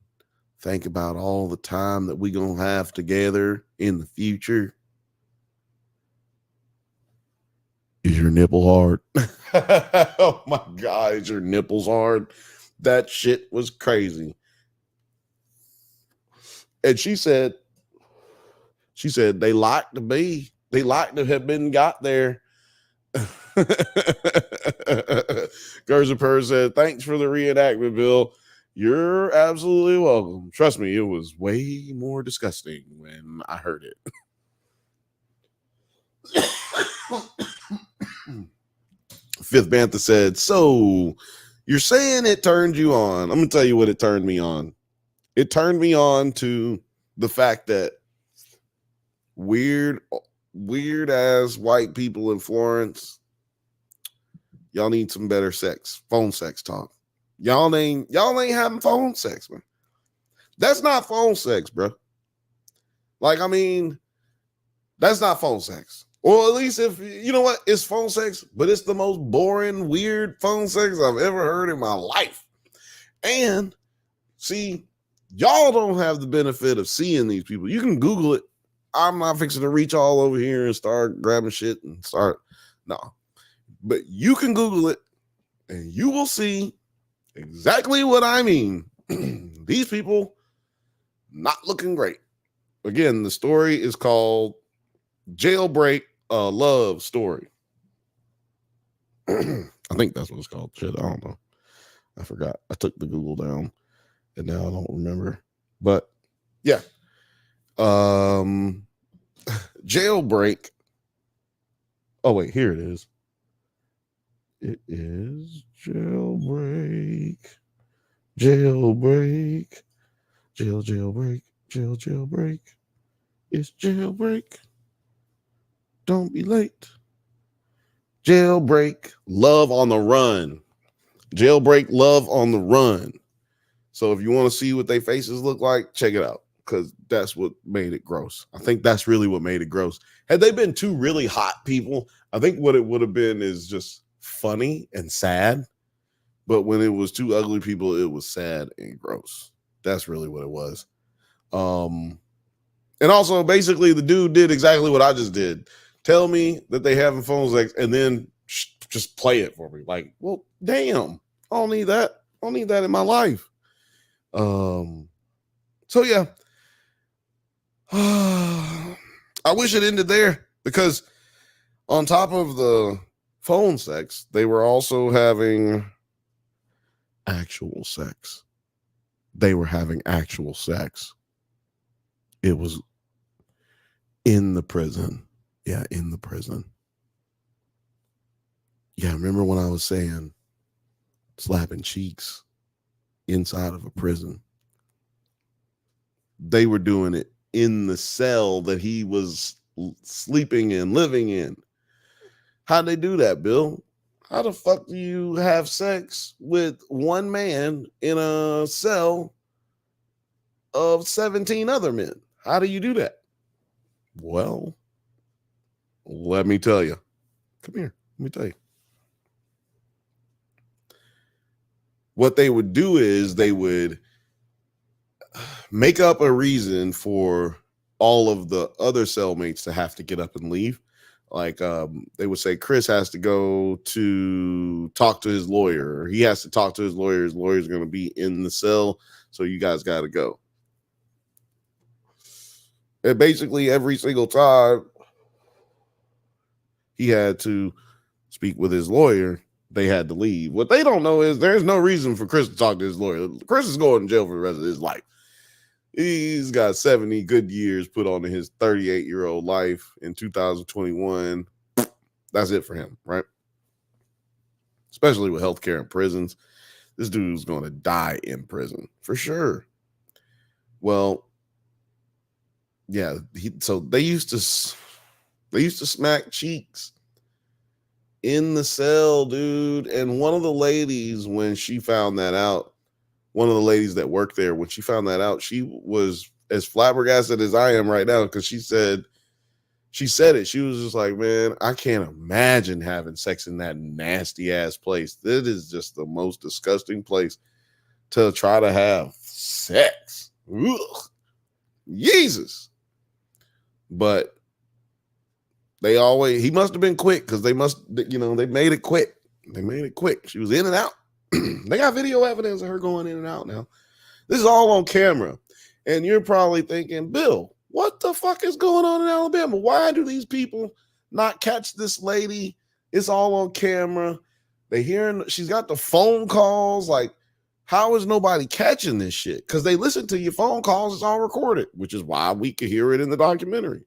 think about all the time that we're going to have together in the future. Is your nipple hard? Oh my God, is your nipples hard? That shit was crazy. And she said they like to have been got there. Gerzer said, thanks for the reenactment, Bill. You're absolutely welcome. Trust me, it was way more disgusting when I heard it. Fifth Bantha said, so you're saying it turned you on. I'm going to tell you what it turned me on. It turned me on to the fact that weird ass white people in Florence, y'all need some better phone sex talk. Y'all ain't having phone sex, man. That's not phone sex, bro. Like, I mean, that's not phone sex. Or at least if, you know what, it's phone sex, but it's the most boring, weird phone sex I've ever heard in my life. And see, y'all don't have the benefit of seeing these people. You can Google it. I'm not fixing to reach all over here and start grabbing shit and no. But you can Google it and you will see exactly what I mean. These people not looking great. Again, the story is called Jailbreak, a Love Story. I think that's what it's called. Shit, I don't know. I forgot. I took the Google down and now I don't remember. But yeah. Jailbreak. Oh, wait, here it is. It is jailbreak. Jailbreak. Jailbreak. It's jailbreak. Don't be late. Jailbreak, Love on the Run. Jailbreak, Love on the Run. So if you want to see what their faces look like, check it out, because that's what made it gross. I think that's really what made it gross. Had they been two really hot people, I think what it would have been is just funny and sad. But when it was two ugly people, it was sad and gross. That's really what it was. And also, basically, the dude did exactly what I just did. Tell me that they having phone sex and then just play it for me. Like, well, damn, I don't need that. I don't need that in my life. So yeah. I wish it ended there, because on top of the phone sex, they were also having actual sex. They were having actual sex. It was in the prison. Yeah, in the prison. Yeah, remember when I was saying slapping cheeks inside of a prison? They were doing it in the cell that he was sleeping in, living in. How'd they do that, Bill? How the fuck do you have sex with one man in a cell of 17 other men? How do you do that? Well, let me tell you. Come here. Let me tell you. What they would do is they would make up a reason for all of the other cellmates to have to get up and leave. Like they would say Chris has to go to talk to his lawyer, or he has to talk to his lawyer. His lawyer's going to be in the cell, so you guys got to go. And basically every single time he had to speak with his lawyer, they had to leave. What they don't know is there's no reason for Chris to talk to his lawyer. Chris is going to jail for the rest of his life. He's got 70 good years put on his 38-year-old life in 2021. That's it for him, right? Especially with healthcare in prisons. This dude's going to die in prison for sure. Well, yeah, so they used to smack cheeks in the cell, dude. And one of the ladies, when she found that out, one of the ladies that worked there, when she found that out, she was as flabbergasted as I am right now, because she said it. She was just like, man, I can't imagine having sex in that nasty ass place. That is just the most disgusting place to try to have sex. Ugh. Jesus. But he must have been quick, because they made it quick. They made it quick. She was in and out. They got video evidence of her going in and out now. This is all on camera. And you're probably thinking, Bill, what the fuck is going on in Alabama? Why do these people not catch this lady? It's all on camera. They hearing, she's got the phone calls. Like, how is nobody catching this shit? Because they listen to your phone calls. It's all recorded, which is why we could hear it in the documentary.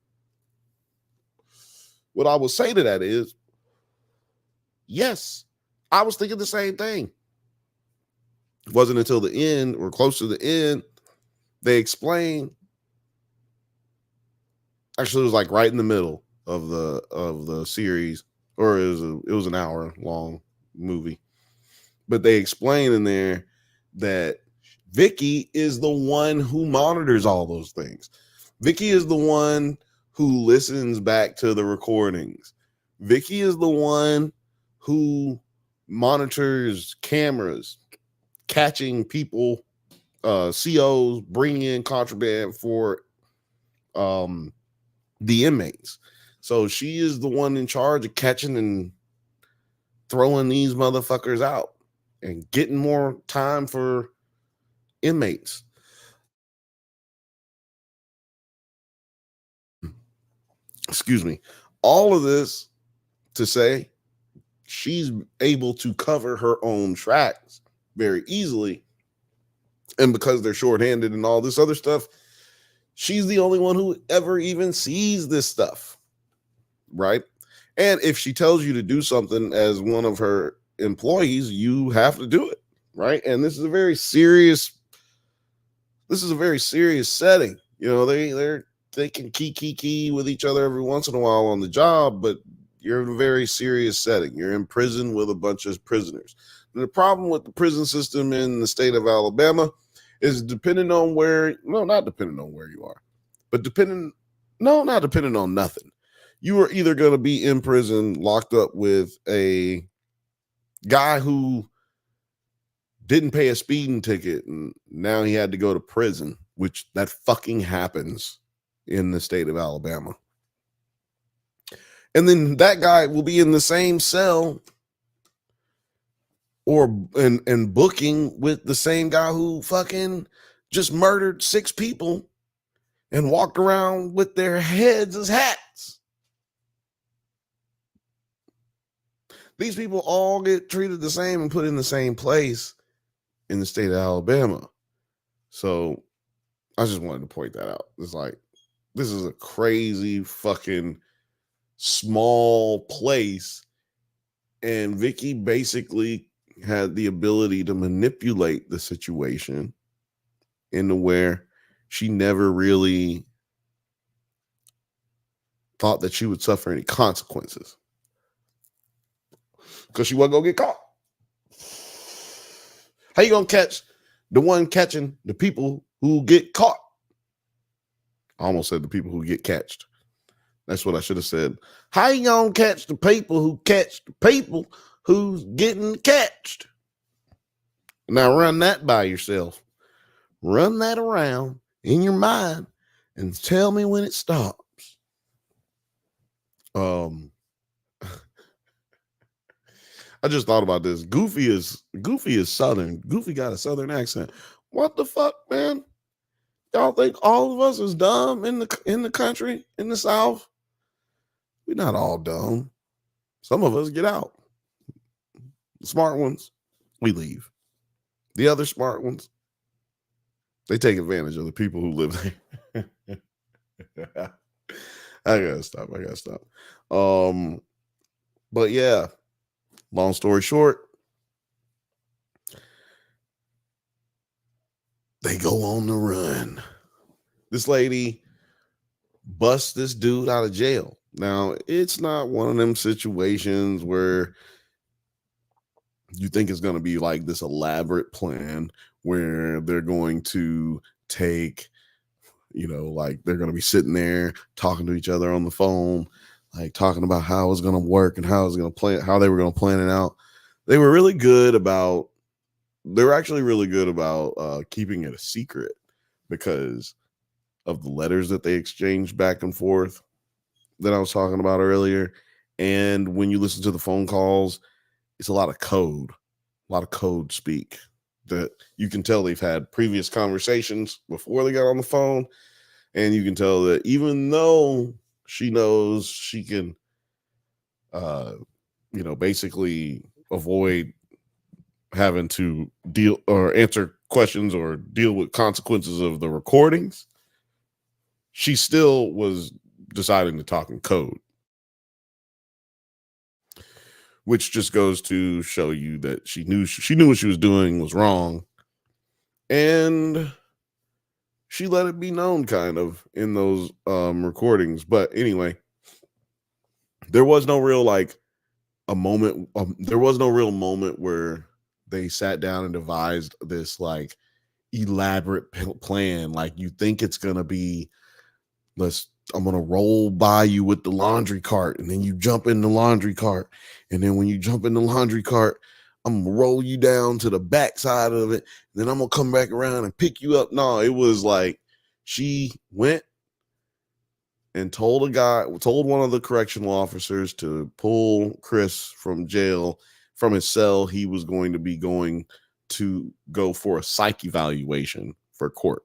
What I will say to that is, yes, I was thinking the same thing. It wasn't until the end, or close to the end, they explained. Actually, it was like right in the middle of the series, or it was an hour long movie. But they explain in there that Vicky is the one who monitors all those things. Vicky is the one who listens back to the recordings. Vicky is the one who monitors cameras, catching people, COs bringing in contraband for the inmates. So she is the one in charge of catching and throwing these motherfuckers out and getting more time for inmates. Excuse me. All of this to say she's able to cover her own tracks very easily. And because they're shorthanded and all this other stuff, she's the only one who ever even sees this stuff, right? And if she tells you to do something as one of her employees, you have to do it, right? And this is a very serious setting. You know, they can key with each other every once in a while on the job, but you're in a very serious setting. You're in prison with a bunch of prisoners. And the problem with the prison system in the state of Alabama is not depending on where you are, but not depending on nothing. You are either going to be in prison locked up with a guy who didn't pay a speeding ticket and now he had to go to prison, which that fucking happens in the state of Alabama. And then that guy will be in the same cell and booking with the same guy who fucking just murdered 6 people and walked around with their heads as hats. These people all get treated the same and put in the same place in the state of Alabama. So I just wanted to point that out. It's like, this is a crazy fucking small place And Vicky basically had the ability to manipulate the situation into where she never really thought that she would suffer any consequences because she wasn't gonna get caught. How you gonna catch the one catching the people who get caught? I almost said the people who get catched. That's what I should have said. How you gonna catch the people who catch the people who's getting catched? Now run that by yourself. Run that around in your mind and tell me when it stops. I just thought about this. Goofy is Southern. Goofy got a Southern accent. What the fuck, man? Y'all think all of us is dumb in the country, in the South? We're not all dumb. Some of us get out. The smart ones, we leave. The other smart ones, they take advantage of the people who live there. I gotta stop. But yeah, long story short, they go on the run. This lady busts this dude out of jail. Now, it's not one of them situations where you think it's going to be like this elaborate plan where they're going to take, like they're going to be sitting there talking to each other on the phone, like talking about how it's going to work and how it's going to plan, how they were going to plan it out. They were actually really good about keeping it a secret because of the letters that they exchanged back and forth that I was talking about earlier. And when you listen to the phone calls, it's a lot of code speak that you can tell they've had previous conversations before they got on the phone. And you can tell that even though she knows she can, basically avoid having to deal or answer questions or deal with consequences of the recordings, she still was deciding to talk in code, which just goes to show you that she knew what she was doing was wrong, and she let it be known kind of in those recordings. But anyway, there was no real moment where they sat down and devised this like elaborate plan. Like you think it's gonna be, I'm gonna roll by you with the laundry cart, and then you jump in the laundry cart, and then when you jump in the laundry cart, I'm gonna roll you down to the back side of it, and then I'm gonna come back around and pick you up. No, it was like she went and told one of the correctional officers to pull Chris from jail, from his cell. He was going to go for a psych evaluation for court.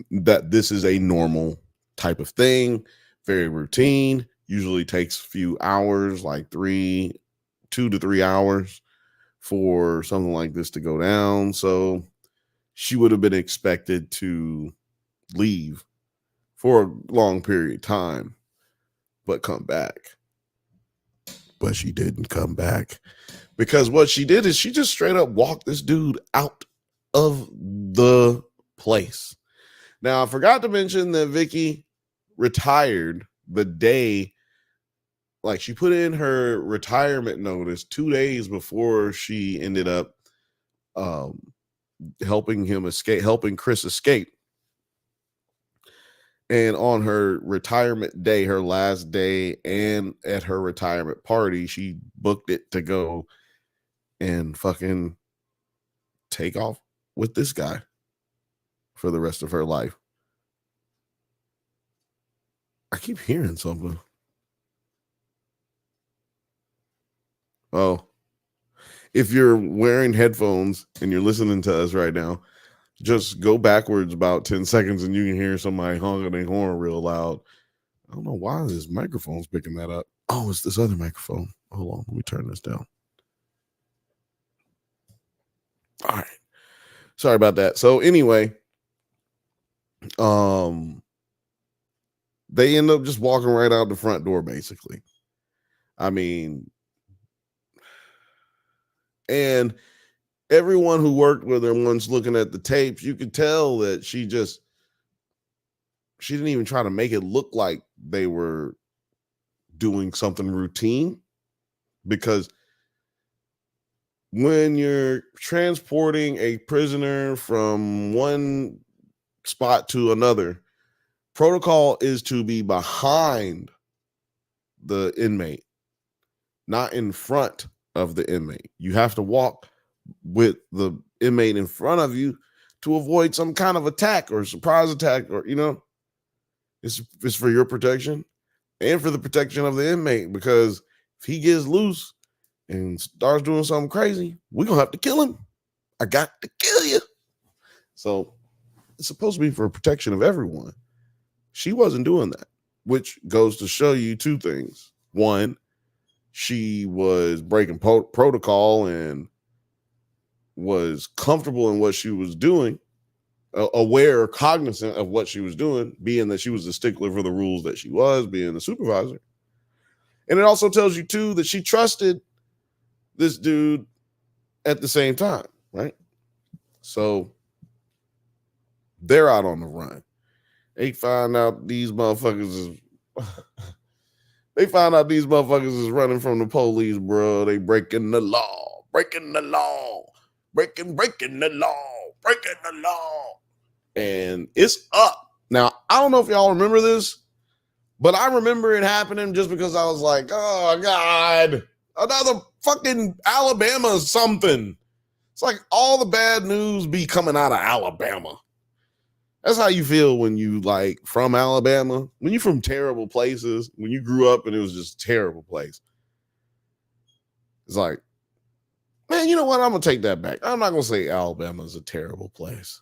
That this is a normal type of thing, very routine, usually takes a few hours, like 2 to 3 hours for something like this to go down. So she would have been expected to leave for a long period of time, but come back. But she didn't come back, because what she did is she just straight up walked this dude out of the place. Now, I forgot to mention that Vicky retired the day, like she put in her retirement notice 2 days before she ended up helping Chris escape. And on her retirement day, her last day, and at her retirement party, she booked it to go and fucking take off with this guy for the rest of her life. I keep hearing something. Oh, if you're wearing headphones and you're listening to us right now, just go backwards about 10 seconds and you can hear somebody honking their horn real loud. I don't know why this microphone's picking that up. Oh, it's this other microphone. Hold on, let me turn this down. All right. Sorry about that. So anyway, they end up just walking right out the front door, basically. I mean, and everyone who worked with her, once looking at the tapes, you could tell that she didn't even try to make it look like they were doing something routine, because when you're transporting a prisoner from one spot to another, protocol is to be behind the inmate, not in front of the inmate. You have to walk with the inmate in front of you to avoid some kind of attack or surprise attack, or it's for your protection and for the protection of the inmate, because if he gets loose and starts doing something crazy, we're gonna have to kill him. I got to kill you. So it's supposed to be for protection of everyone. She wasn't doing that, which goes to show you two things. One, she was breaking protocol and was comfortable in what she was doing, aware, cognizant of what she was doing, being that she was a stickler for the rules that she was, being the supervisor. And it also tells you, too, that she trusted this dude at the same time, right? So they're out on the run. They find out these motherfuckers is running from the police, bro. They breaking the law, breaking the law. And it's up. Now, I don't know if y'all remember this, but I remember it happening just because I was like, oh, God, another fucking Alabama something. It's like all the bad news be coming out of Alabama. That's how you feel when you like from Alabama, when you're from terrible places, when you grew up and it was just a terrible place. It's like, man, you know what? I'm going to take that back. I'm not going to say Alabama is a terrible place.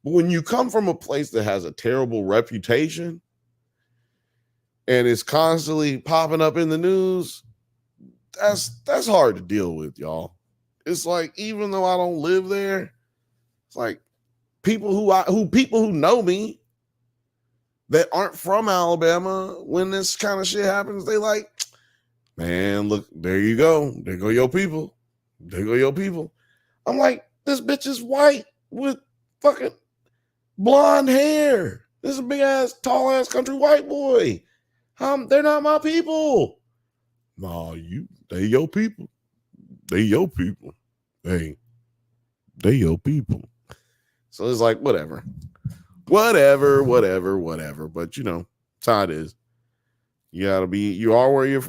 But when you come from a place that has a terrible reputation and it's constantly popping up in the news, that's hard to deal with, y'all. It's like, even though I don't live there, it's like people who know me that aren't from Alabama, when this kind of shit happens, they like, man, look, there you go. There go your people. There go your people. I'm like, this bitch is white with fucking blonde hair. This is a big ass, tall ass country white boy. They're not my people. No, they your people. They your people. They your people. So it's like, whatever. But that's how it is. You are where you're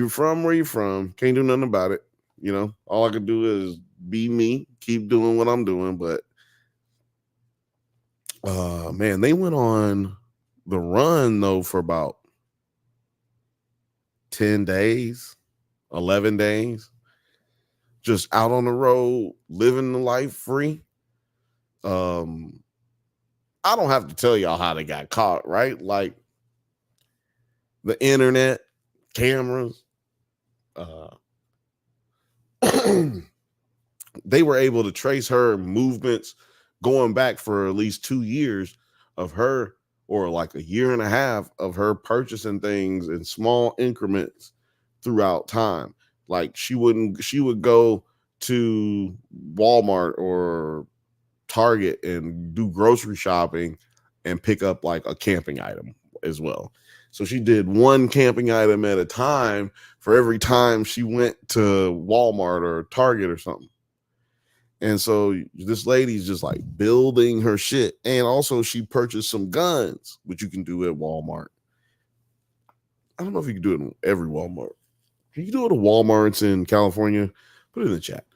from, where you're from. Can't do nothing about it. All I can do is be me, keep doing what I'm doing. But man, they went on the run though for about 10 days, 11 days, just out on the road, living the life free. I don't have to tell y'all how they got caught, right? Like the internet, cameras, they were able to trace her movements going back for at least 2 years of her, or like a year and a half of her purchasing things in small increments throughout time. Like she would go to Walmart or Target and do grocery shopping and pick up like a camping item as well. So she did one camping item at a time for every time she went to Walmart or Target or something. And so this lady's just like building her shit. And also she purchased some guns, which you can do at Walmart. I don't know if you can do it in every Walmart. Can you do it at Walmarts in California? Put it in the chat.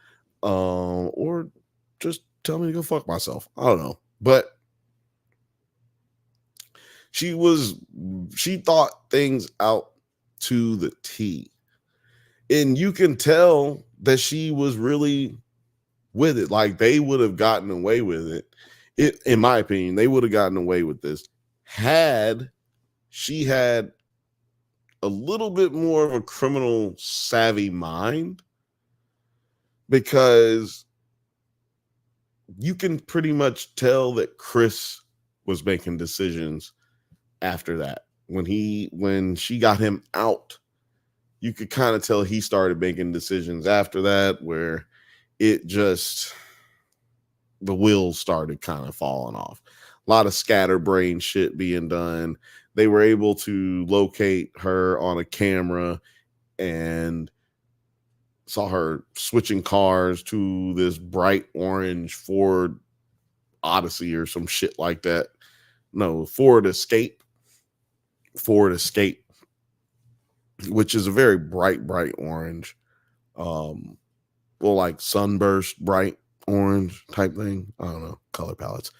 Or just tell me to go fuck myself. I don't know. But she thought things out to the T. And you can tell that she was really with it. Like they would have gotten away with it. In my opinion, they would have gotten away with this had she had a little bit more of a criminal savvy mind, because you can pretty much tell that Chris was making decisions after that. When she got him out you could kind of tell he started making decisions after that where it just, the wheels started kind of falling off. A lot of scatterbrain shit being done. They were able to locate her on a camera and saw her switching cars to this bright orange Ford Odyssey or some shit like that. No, Ford Escape, which is a very bright orange. Well, like sunburst, bright orange type thing. I don't know, color palettes.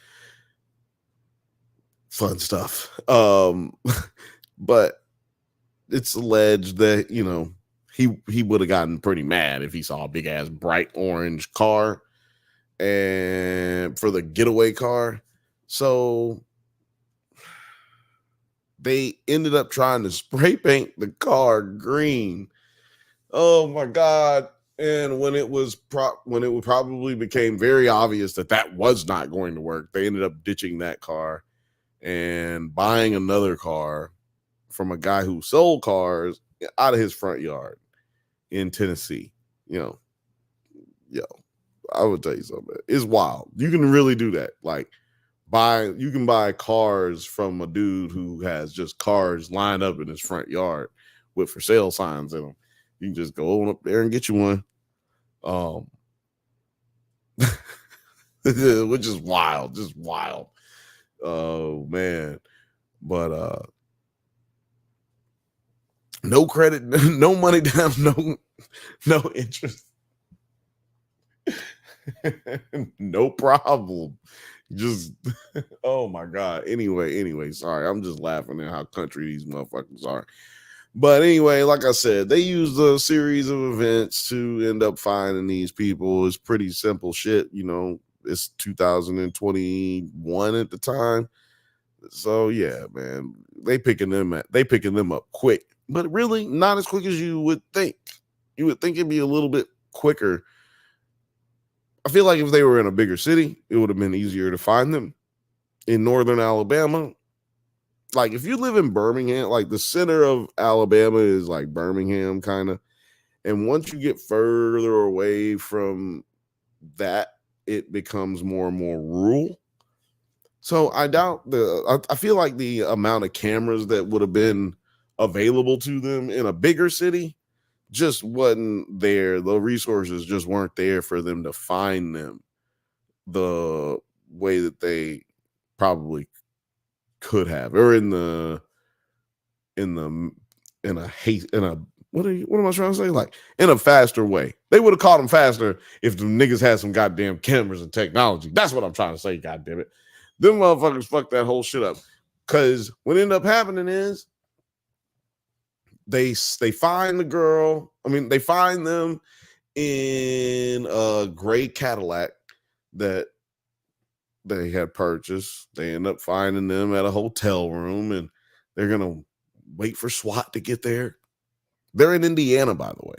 Fun stuff. But it's alleged that, you know, he would have gotten pretty mad if he saw a big ass bright orange car and for the getaway car. So they ended up trying to spray paint the car green. Oh my God. And when it probably became very obvious that that was not going to work, they ended up ditching that car and buying another car from a guy who sold cars out of his front yard in Tennessee. Yo, I would tell you something. It's wild. You can really do that. Like, you can buy cars from a dude who has just cars lined up in his front yard with for sale signs in them. You can just go on up there and get you one. Which is wild, just wild. Oh man. But no credit, no money down, no interest. No problem. Just oh my God. Anyway, sorry. I'm just laughing at how country these motherfuckers are. But anyway, like I said, they used a series of events to end up finding these people. It's pretty simple shit, you know. It's 2021 at the time. So yeah, man. They picking them up quick, but really not as quick as you would think. You would think it'd be a little bit quicker. I feel like if they were in a bigger city, it would have been easier to find them. In northern Alabama, like if you live in Birmingham, like the center of Alabama is like Birmingham kind of. And once you get further away from that, it becomes more and more rural. So I doubt I feel like the amount of cameras that would have been available to them in a bigger city just wasn't there. The resources just weren't there for them to find them the way that they probably could have, or in a what am I trying to say? Like in a faster way. They would have caught them faster if the niggas had some goddamn cameras and technology. That's what I'm trying to say, goddamn it. Them motherfuckers fucked that whole shit up. Cause what ended up happening is they find the girl. I mean, they find them in a gray Cadillac that they had purchased. They end up finding them at a hotel room, and they're gonna wait for SWAT to get there. They're in Indiana, by the way.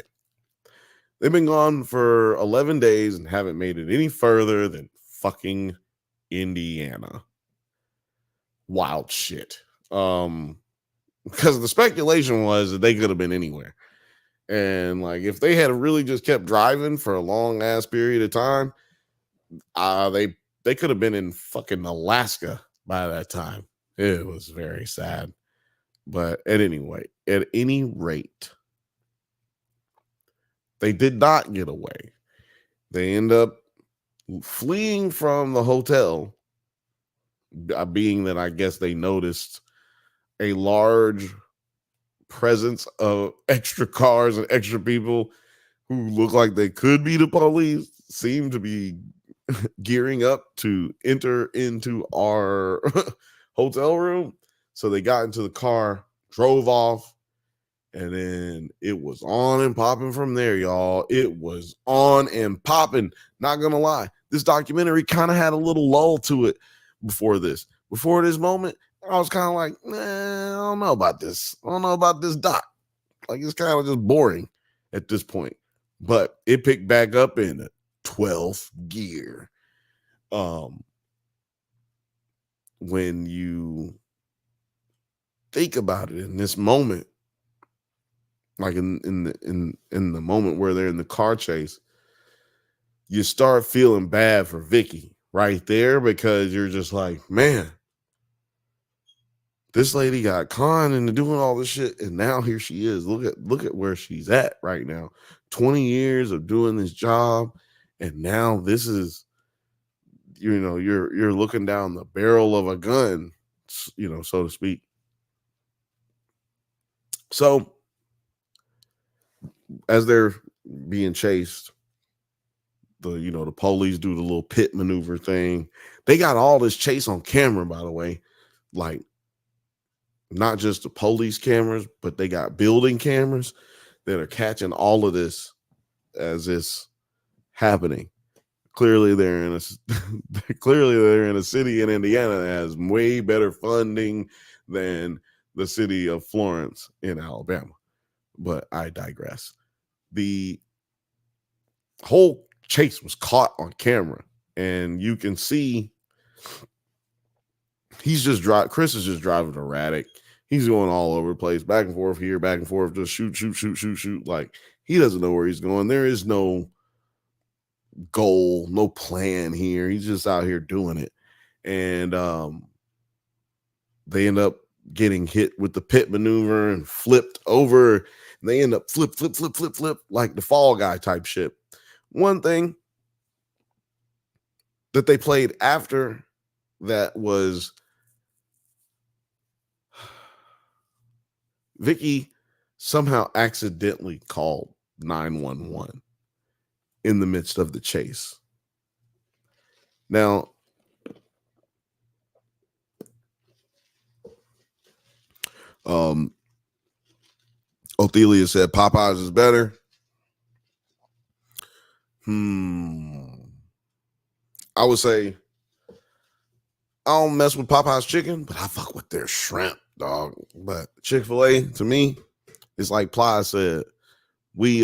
They've been gone for 11 days and haven't made it any further than fucking Indiana. Wild shit. Because the speculation was that they could have been anywhere. And like if they had really just kept driving for a long ass period of time, they could have been in fucking Alaska by that time. It was very sad. But at any rate, they did not get away. They end up fleeing from the hotel, being that I guess they noticed a large presence of extra cars and extra people who look like they could be the police, seem to be gearing up to enter into our hotel room. So they got into the car, drove off, and then it was on and popping from there, y'all. It was on and popping. Not gonna lie, this documentary kind of had a little lull to it before this. Before this moment, I was kind of like, nah, I don't know about this. I don't know about this doc. Like it's kind of just boring at this point. But it picked back up in the 12th gear. When you think about it in this moment, like in the moment where they're in the car chase, you start feeling bad for Vicky right there, because you're just like, man, this lady got conned into doing all this shit, and now here she is. Look at where she's at right now. 20 years of doing this job, and now this is, you're looking down the barrel of a gun, so to speak. So as they're being chased, the police do the little pit maneuver thing. They got all this chase on camera, by the way, like not just the police cameras, but they got building cameras that are catching all of this as it's happening. Clearly they're in a city in Indiana that has way better funding than the city of Florence in Alabama. But I digress. The whole chase was caught on camera, and you can see Chris is just driving erratic. He's going all over the place, back and forth here, back and forth, just shoot. Like, he doesn't know where he's going. There is no goal, no plan here. He's just out here doing it. And they end up getting hit with the pit maneuver and flipped over. And they end up flip, like the Fall Guy type shit. One thing that they played after that was Vicky somehow accidentally called 911 in the midst of the chase. Now, Othelia said Popeyes is better. I would say I don't mess with Popeye's chicken, but I fuck with their shrimp, dog. But Chick-fil-A, to me, it's like Ply said, we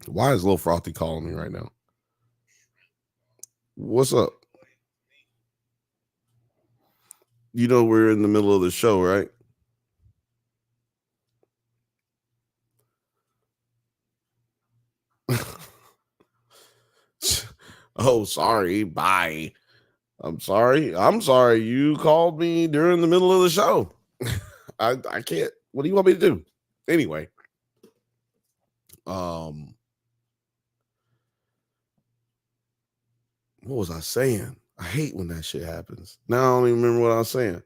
why is Lil Frothy calling me right now? What's up? You know we're in the middle of the show, right? Oh, sorry. Bye. I'm sorry. You called me during the middle of the show. I can't. What do you want me to do? Anyway. What was I saying? I hate when that shit happens. Now I don't even remember what I was saying.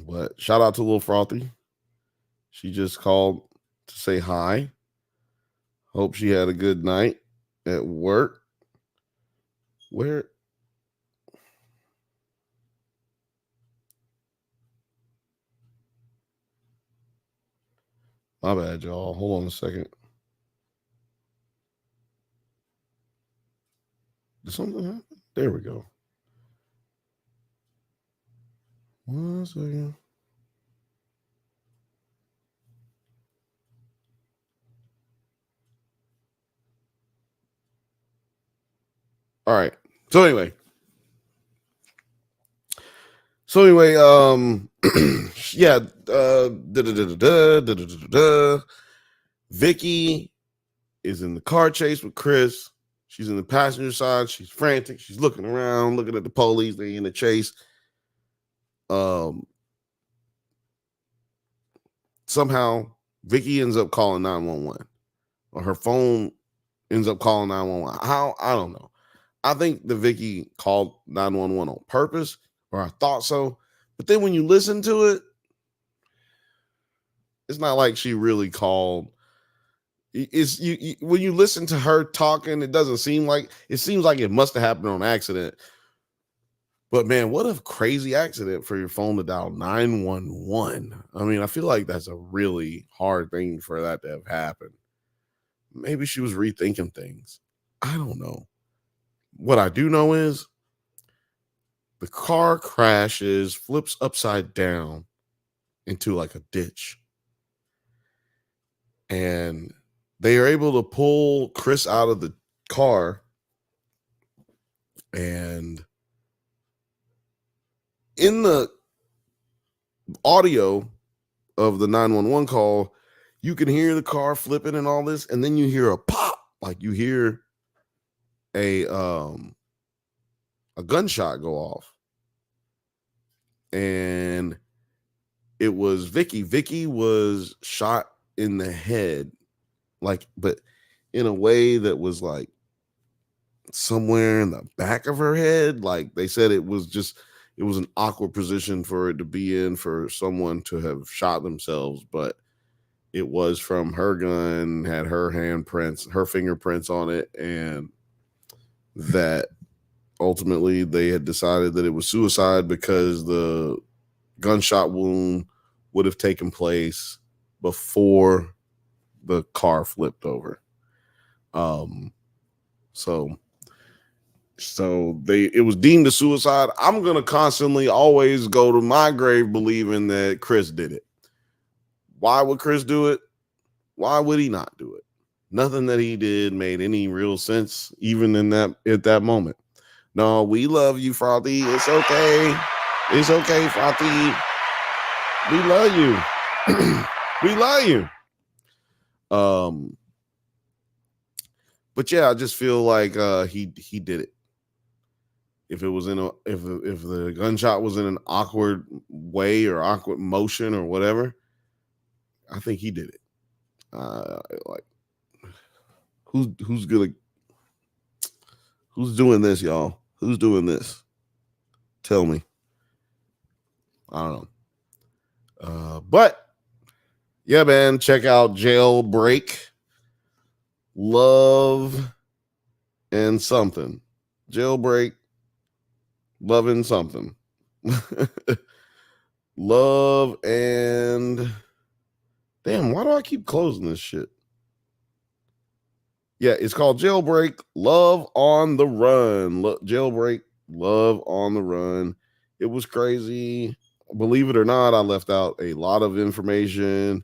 But shout out to Lil Frothy. She just called to say hi. Hope she had a good night at work. Where? My bad, y'all. Hold on a second. Did something happen? There we go. 1 second. All right. So anyway, yeah. Vicky is in the car chase with Chris. She's in the passenger side. She's frantic. She's looking around, looking at the police. They in the chase. Somehow Vicky ends up calling 911, or her phone ends up calling 911. How? I don't know. I think the Vicky called 911 on purpose, or I thought so. But then when you listen to it, it's not like she really called. It's you when you listen to her talking, it seems like it must have happened on accident. But man, what a crazy accident for your phone to dial 911. I mean, I feel like that's a really hard thing for that to have happened. Maybe she was rethinking things. I don't know. What I do know is the car crashes, flips upside down into like a ditch. And they are able to pull Chris out of the car, and in the audio of the 911 call, you can hear the car flipping and all this, and then you hear a pop, like you hear a gunshot go off. And it was Vicky. Vicky was shot in the head, like, but in a way that was like somewhere in the back of her head. Like they said, it was an awkward position for it to be in for someone to have shot themselves, but it was from her gun, had her handprints, her fingerprints on it, and that ultimately they had decided that it was suicide because the gunshot wound would have taken place before the car flipped over. So it was deemed a suicide. I'm going to constantly always go to my grave believing that Chris did it. Why would Chris do it? Why would he not do it? Nothing that he did made any real sense, even at that moment. No, we love you, Frothy. It's okay. It's okay, Frothy. We love you. We love you. But yeah, I just feel like he did it. If it was if the gunshot was in an awkward way or awkward motion or whatever, I think he did it. Like who's doing this, y'all? Who's doing this? Tell me. I don't know. But yeah, man, check out Jailbreak. Love and something. Jailbreak. Loving something. Love and damn, why do I keep closing this shit? Yeah, it's called Jailbreak, Love on the Run. Jailbreak, Love on the Run. It was crazy. Believe it or not, I left out a lot of information.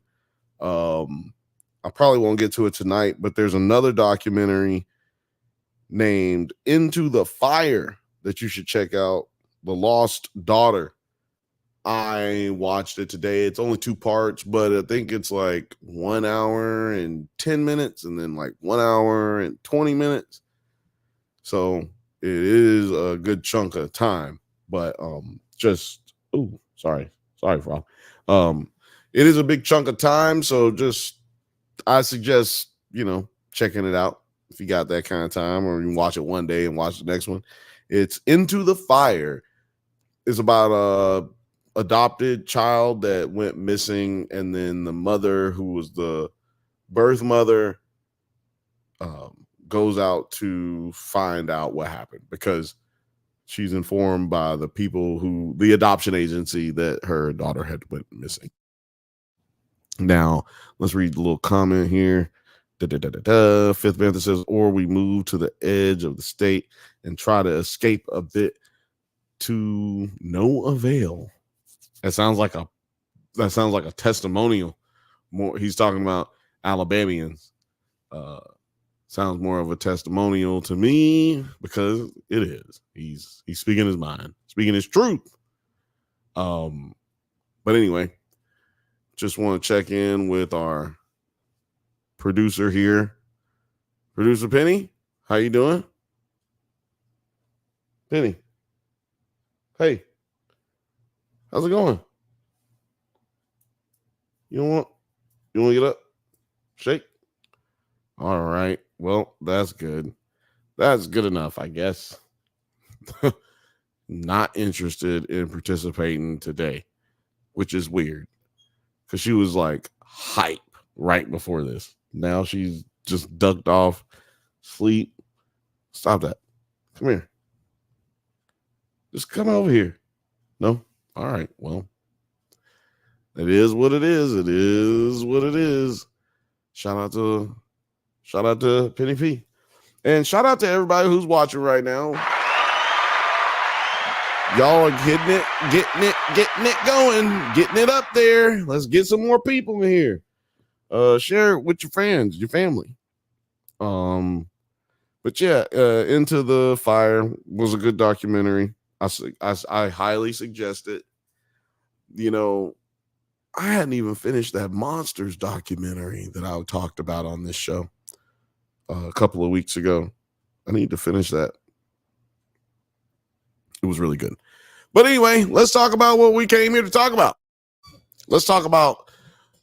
I probably won't get to it tonight, but there's another documentary named Into the Fire that you should check out, The Lost Daughter. I watched it today. It's only 2 parts, but I think it's like 1 hour and 10 minutes and then like 1 hour and 20 minutes. So it is a good chunk of time, but sorry, Frog. It is a big chunk of time. So I suggest, checking it out if you got that kind of time, or you can watch it one day and watch the next one. It's Into the Fire. It's about a adopted child that went missing, and then the mother, who was the birth mother, goes out to find out what happened because she's informed by the adoption agency that her daughter had went missing. Now, let's read the little comment here. Fifth Bantha says, or we move to the edge of the state and try to escape a bit to no avail. That sounds like a testimonial. More, he's talking about Alabamians. Sounds more of a testimonial to me because it is. He's speaking his mind, speaking his truth. But anyway, just want to check in with our producer here. Producer Penny, how you doing? Penny. Hey. How's it going? You want to get up? Shake? All right. Well, that's good. That's good enough, I guess. Not interested in participating today, which is weird because she was like hype right before this. Now she's just ducked off, sleep. Stop that. Come here. Just come over here. No? All right. Well, it is what it is. It is what it is. Shout out to Penny P. And shout out to everybody who's watching right now. Y'all are getting it going, getting it up there. Let's get some more people in here. Share it with your friends, your family. But yeah, Into the Fire was a good documentary. I highly suggest it. You know, I hadn't even finished that Monsters documentary that I talked about on this show a couple of weeks ago. I need to finish that. It was really good. But anyway, let's talk about what we came here to talk about. Let's talk about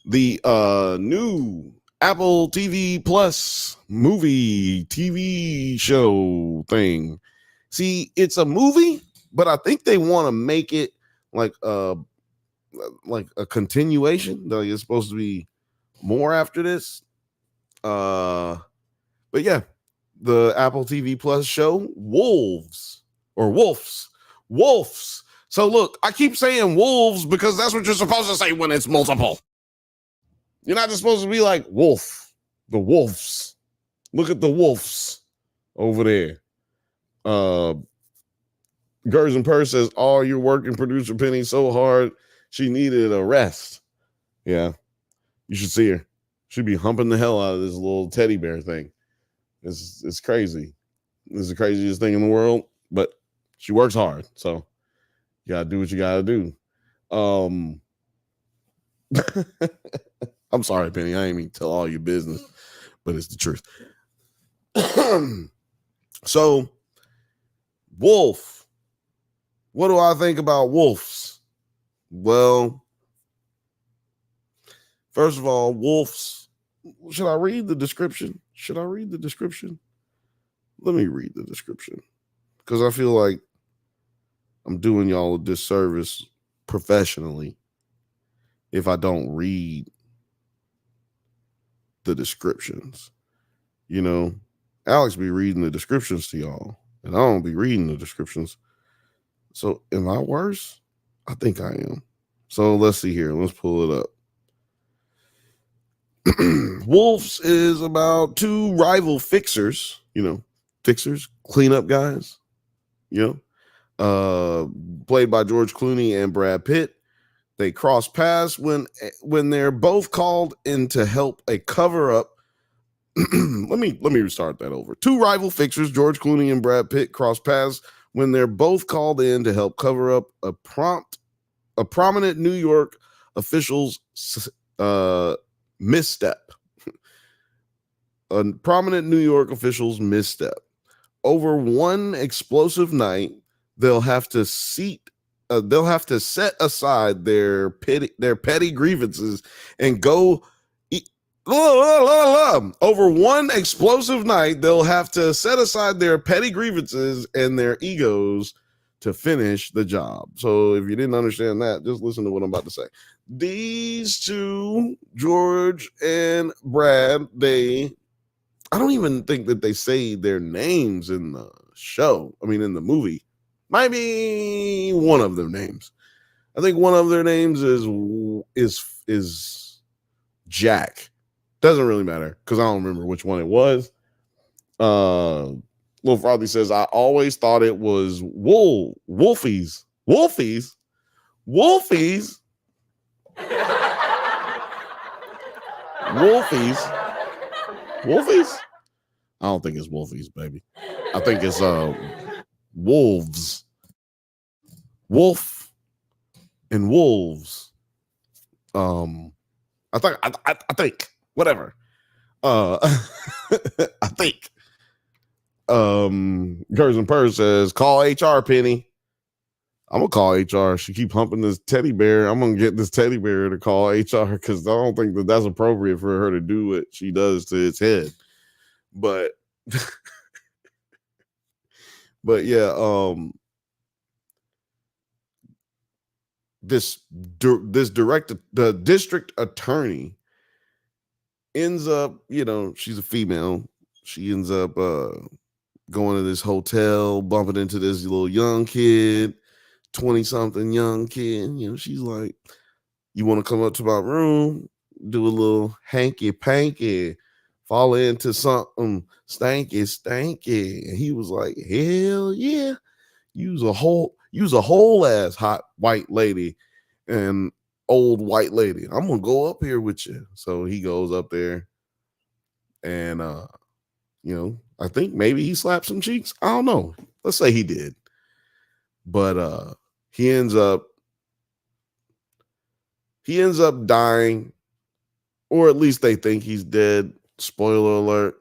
the new Apple TV Plus movie TV show thing. See, it's a movie, but I think they want to make it like a continuation. Like it's supposed to be more after this. But yeah, the Apple TV Plus show Wolves. So look, I keep saying wolves because that's what you're supposed to say when it's multiple. You're not just supposed to be like wolf, the wolves. Look at the wolves over there. Gers and Purr says, "Oh, you're working producer Penny so hard, she needed a rest." Yeah, you should see her. She'd be humping the hell out of this little teddy bear thing. It's crazy. It's the craziest thing in the world, but she works hard, so you gotta do what you gotta do. I'm sorry, Penny. I ain't mean to tell all your business, but it's the truth. So, wolf. What do I think about wolves? Well, first of all, wolves. Should I read the description? Let me read the description because I feel like I'm doing y'all a disservice professionally if I don't read the descriptions. You know, Alex be reading the descriptions to y'all, and I don't be reading the descriptions. So am I worse? I think I am. So let's see here. Let's pull it up. Wolves is about two rival fixers, cleanup guys, played by George Clooney and Brad Pitt. They cross paths when they're both called in to help a cover up. Let me restart that over. Two rival fixers, George Clooney and Brad Pitt, cross paths when they're both called in to help cover up a prominent New York official's misstep. A prominent New York official's misstep. Over one explosive night, they'll have to set aside their petty grievances and go. Over one explosive night, they'll have to set aside their petty grievances and their egos to finish the job. So if you didn't understand that, just listen to what I'm about to say. These two, George and Brad, I don't even think that they say their names in the show. I mean, in the movie. Might be one of their names. I think one of their names is Jack. Doesn't really matter because I don't remember which one it was. Little Frothy says, I always thought it was Wolfies. Wolfies? Wolfies? Wolfies? I don't think it's Wolfies, baby. I think it's wolves. Wolf and wolves. I think whatever. I think. Gers and Purr says, call HR, Penny. I'm gonna call HR. She keep humping this teddy bear. I'm gonna get this teddy bear to call HR because I don't think that's appropriate for her to do what she does to its head. But yeah, the district attorney ends up, she's a female. She ends up going to this hotel, bumping into this little young kid, 20-something young kid. She's like, you want to come up to my room, do a little hanky-panky, fall into something stanky. And he was like, hell yeah. Use a whole ass hot white lady and old white lady. I'm going to go up here with you. So he goes up there and, I think maybe he slapped some cheeks. I don't know. Let's say he did. but he ends up dying, or at least they think he's dead. Spoiler alert.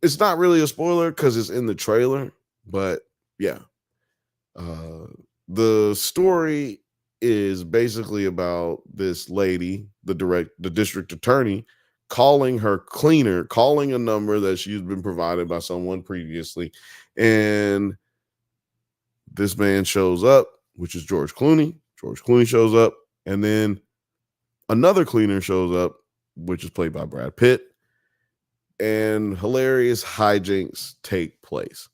It's not really a spoiler because it's in the trailer, but yeah. Uh, the story is basically about this lady, the district attorney, calling her cleaner, calling a number that she's been provided by someone previously, and this man shows up, which is George Clooney. George Clooney shows up, and then another cleaner shows up, which is played by Brad Pitt, and hilarious hijinks take place.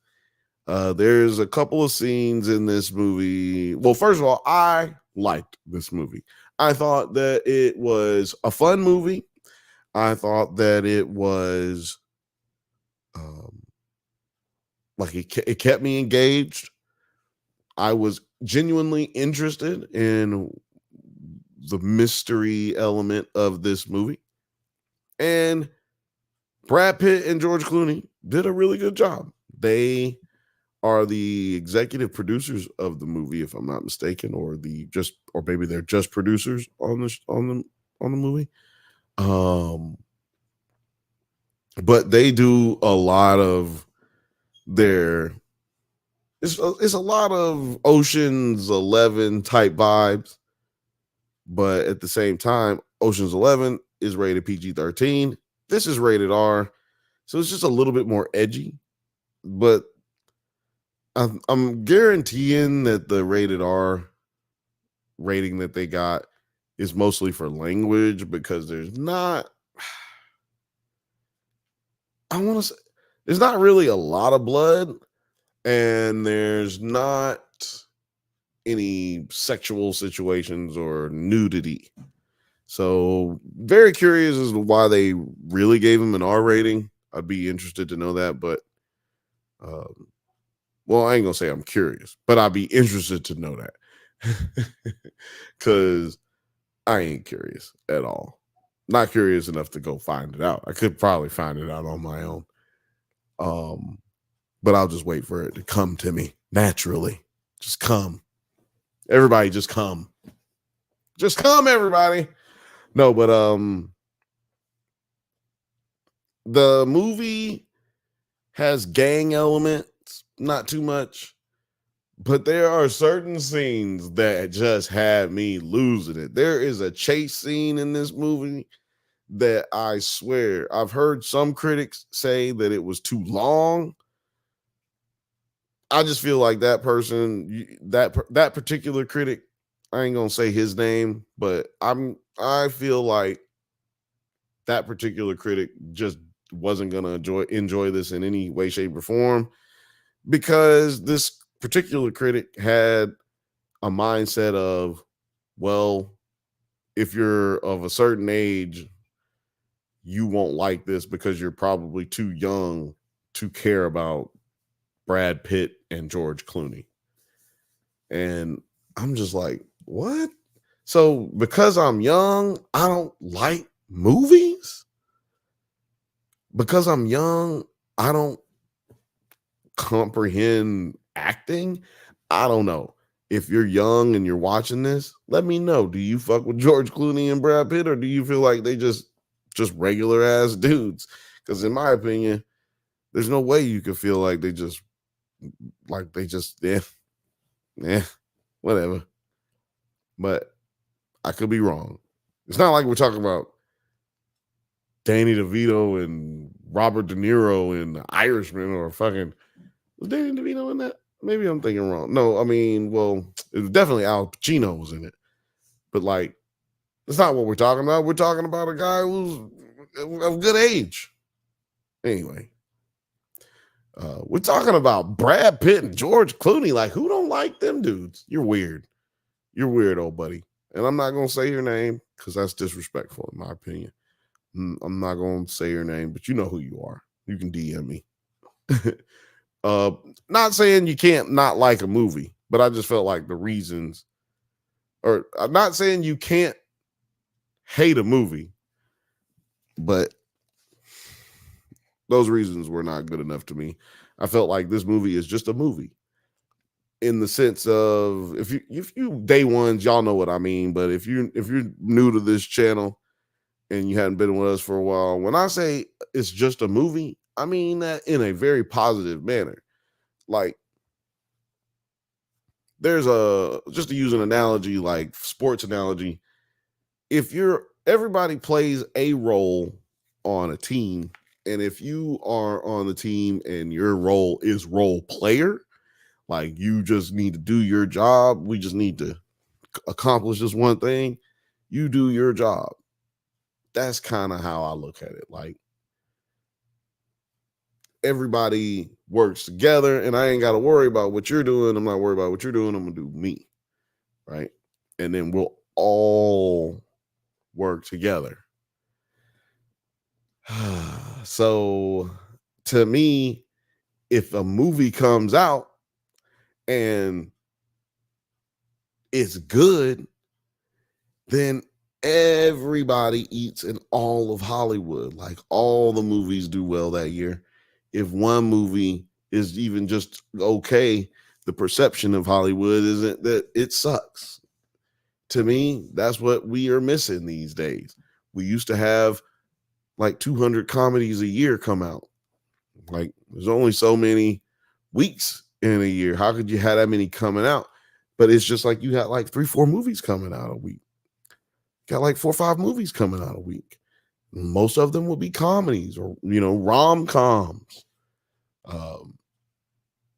There's a couple of scenes in this movie. Well, first of all, I liked this movie. I thought that it was a fun movie. I thought that it was like it kept me engaged. I was genuinely interested in the mystery element of this movie. And Brad Pitt and George Clooney did a really good job. They are the executive producers of the movie, if I'm not mistaken, or maybe they're just producers on the movie. But they do a lot of it's a lot of Ocean's 11 type vibes, but at the same time, Ocean's 11 is rated PG-13. This is rated R, so it's just a little bit more edgy, but I'm guaranteeing that the rated R rating that they got is mostly for language, because there's not really a lot of blood, and there's not any sexual situations or nudity. So very curious as to why they really gave him an R rating. I'd be interested to know that, but well, I ain't gonna say I'm curious, but I'd be interested to know that because I ain't curious at all. Not curious enough to go find it out. I could probably find it out on my own. But I'll just wait for it to come to me naturally. Just come. Everybody just come. Just come, everybody. No, but the movie has gang elements, not too much, but there are certain scenes that just had me losing it. There is a chase scene in this movie that I swear I've heard some critics say that it was too long. I just feel like that person, that particular critic, I ain't gonna say his name, but I feel like that particular critic just wasn't gonna enjoy this in any way, shape, or form, because this particular critic had a mindset of, well, if you're of a certain age, you won't like this because you're probably too young to care about Brad Pitt and George Clooney. And I'm just like, what? So because I'm young, I don't like movies? Because I'm young, I don't comprehend acting? I don't know. If you're young and you're watching this, let me know. Do you fuck with George Clooney and Brad Pitt, or do you feel like they just regular ass dudes? Because in my opinion, there's no way you could feel like they just whatever. But I could be wrong. It's not like we're talking about Danny DeVito and Robert De Niro in The Irishman, or fucking, was Danny DeVito in that? Maybe I'm thinking wrong. No, I mean, well, it was definitely Al Pacino was in it. But like, that's not what we're talking about. We're talking about a guy who's of good age. Anyway, we're talking about Brad Pitt and George Clooney. Like, who don't like them dudes? You're weird. You're weird, old buddy. And I'm not going to say your name because that's disrespectful in my opinion. I'm not going to say your name, but you know who you are. You can DM me. Not saying you can't not like a movie, but I just felt like the reasons, or I'm not saying you can't hate a movie, but those reasons were not good enough to me. I felt like this movie is just a movie. in the sense of if you day ones, y'all know what I mean. But if you're new to this channel and you hadn't been with us for a while, when I say it's just a movie, I mean that in a very positive manner. Like there's just to use an analogy, like sports analogy, if everybody plays a role on a team, and if you are on the team and your role is role player, like you just need to do your job, we just need to accomplish this one thing, you do your job. That's kind of how I look at it. Like everybody works together and I ain't got to worry about what you're doing. I'm not worried about what you're doing. I'm going to do me. Right. And then we'll all work together. So to me, if a movie comes out and it's good, then everybody eats in all of Hollywood. Like all the movies do well that year. If one movie is even just okay, the perception of Hollywood isn't that it sucks. To me, that's what we are missing these days. We used to have like 200 comedies a year come out. Like there's only so many weeks in a year. How could you have that many coming out? But it's just like you got like 3-4 movies coming out a week. Got like 4 or 5 movies coming out a week. Most of them will be comedies or, rom-coms.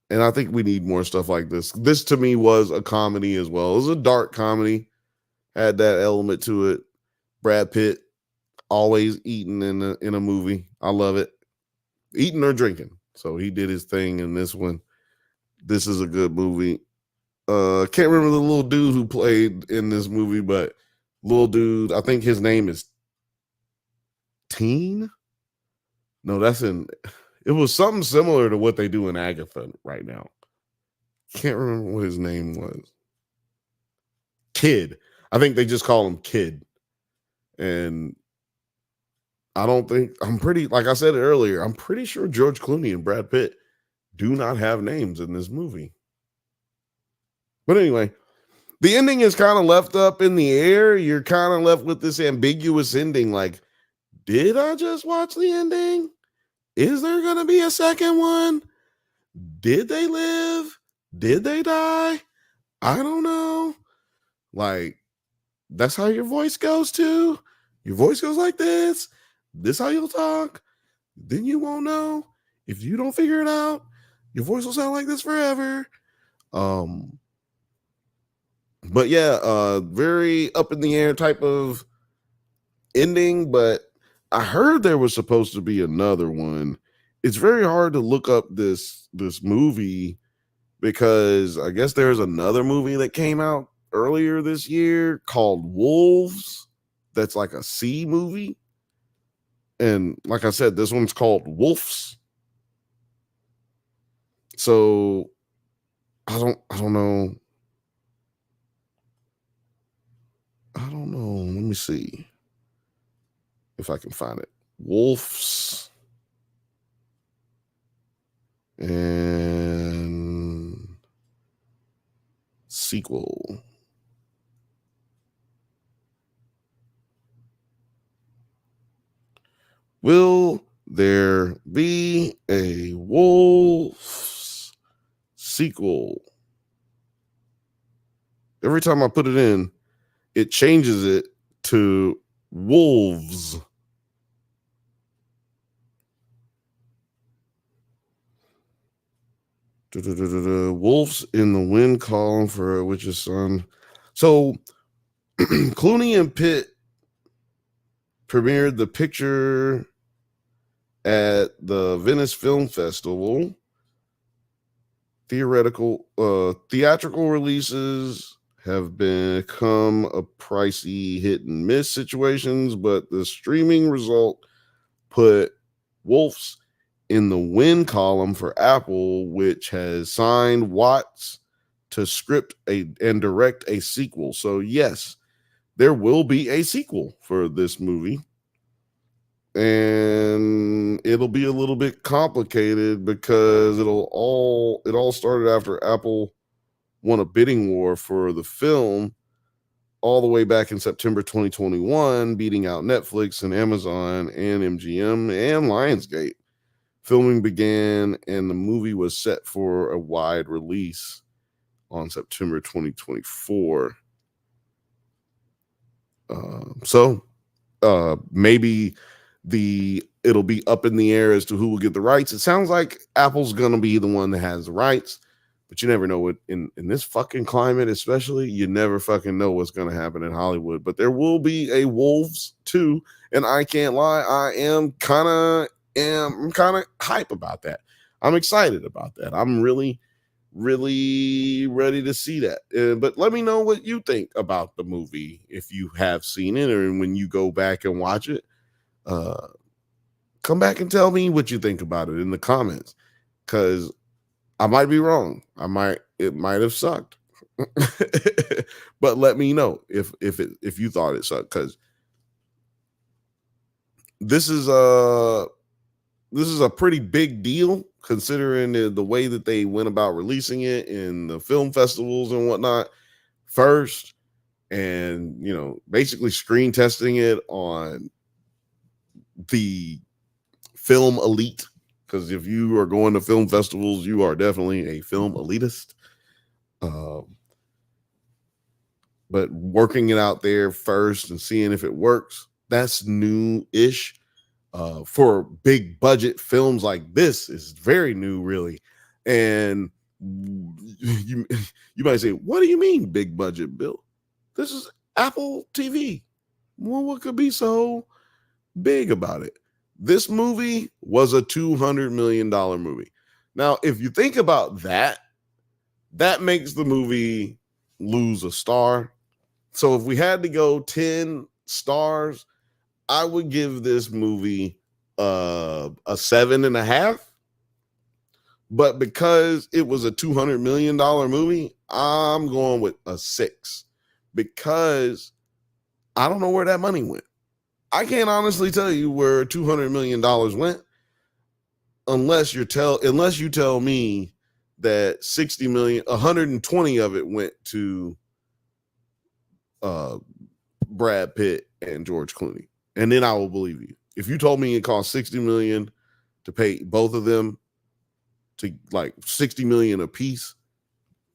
And I think we need more stuff like this. This to me was a comedy as well. It was a dark comedy, had that element to it. Brad Pitt always eating in a movie. I love it. Eating or drinking. So he did his thing in this one. This is a good movie. Can't remember the little dude who played in this movie, but little dude, I think his name is Teen. No, it was something similar to what they do in Agatha right now. Can't remember what his name was. Kid. I think they just call him Kid. And like I said earlier, I'm pretty sure George Clooney and Brad Pitt do not have names in this movie. But anyway, the ending is kind of left up in the air. You're kind of left with this ambiguous ending. Like, did I just watch the ending? Is there going to be a second one? Did they live? Did they die? I don't know. Like, that's how your voice goes too. Your voice goes like this. This how you'll talk. Then you won't know. If you don't figure it out, your voice will sound like this forever. But yeah, very up in the air type of ending, but I heard there was supposed to be another one. It's very hard to look up this movie because I guess there's another movie that came out earlier this year called Wolves. That's like a sea movie. And like I said, this one's called Wolves. So I don't know. I don't know. Let me see if I can find it. Wolves and sequel. Will there be a Wolves sequel? Every time I put it in, it changes it to Wolves. Wolves in the win column for Witch's Son. So Clooney and Pitt premiered the picture at the Venice Film Festival. Theatrical releases have become a pricey hit and miss situations, but the streaming result put Wolves in the win column for Apple, which has signed Watts to script and direct a sequel. So yes, there will be a sequel for this movie. And it'll be a little bit complicated because it all started after Apple won a bidding war for the film all the way back in September 2021, beating out Netflix and Amazon and MGM and Lionsgate. Filming began and the movie was set for a wide release on September 2024. Maybe it'll be up in the air as to who will get the rights. It sounds like Apple's gonna be the one that has the rights, but you never know what in this fucking climate, especially, you never fucking know what's gonna happen in Hollywood. But there will be a Wolves 2, and I can't lie, I'm kind of hype about that. I'm excited about that. I'm really ready to see that. But let me know what you think about the movie if you have seen it, or when you go back and watch it. Come back and tell me what you think about it in the comments, because I might be wrong. It might have sucked. But let me know if you thought it sucked, because this is a pretty big deal considering the way that they went about releasing it in the film festivals and whatnot first, and basically screen testing it on the film elite, because if you are going to film festivals, you are definitely a film elitist. But working it out there first and seeing if it works, that's new-ish. For big budget films like this, is very new, really. And you might say, what do you mean big budget, Bill? This is Apple TV. Well, what could be so big about it? This movie was a $200 million movie. Now, if you think about that, that makes the movie lose a star. So if we had to go 10 stars, I would give this movie a 7.5. But because it was a $200 million movie, I'm going with a 6, because I don't know where that money went. I can't honestly tell you where $200 million went, unless you tell me that 60 million, 120 of it went to Brad Pitt and George Clooney, and then I will believe you. If you told me it cost 60 million to pay both of them, to like 60 million a piece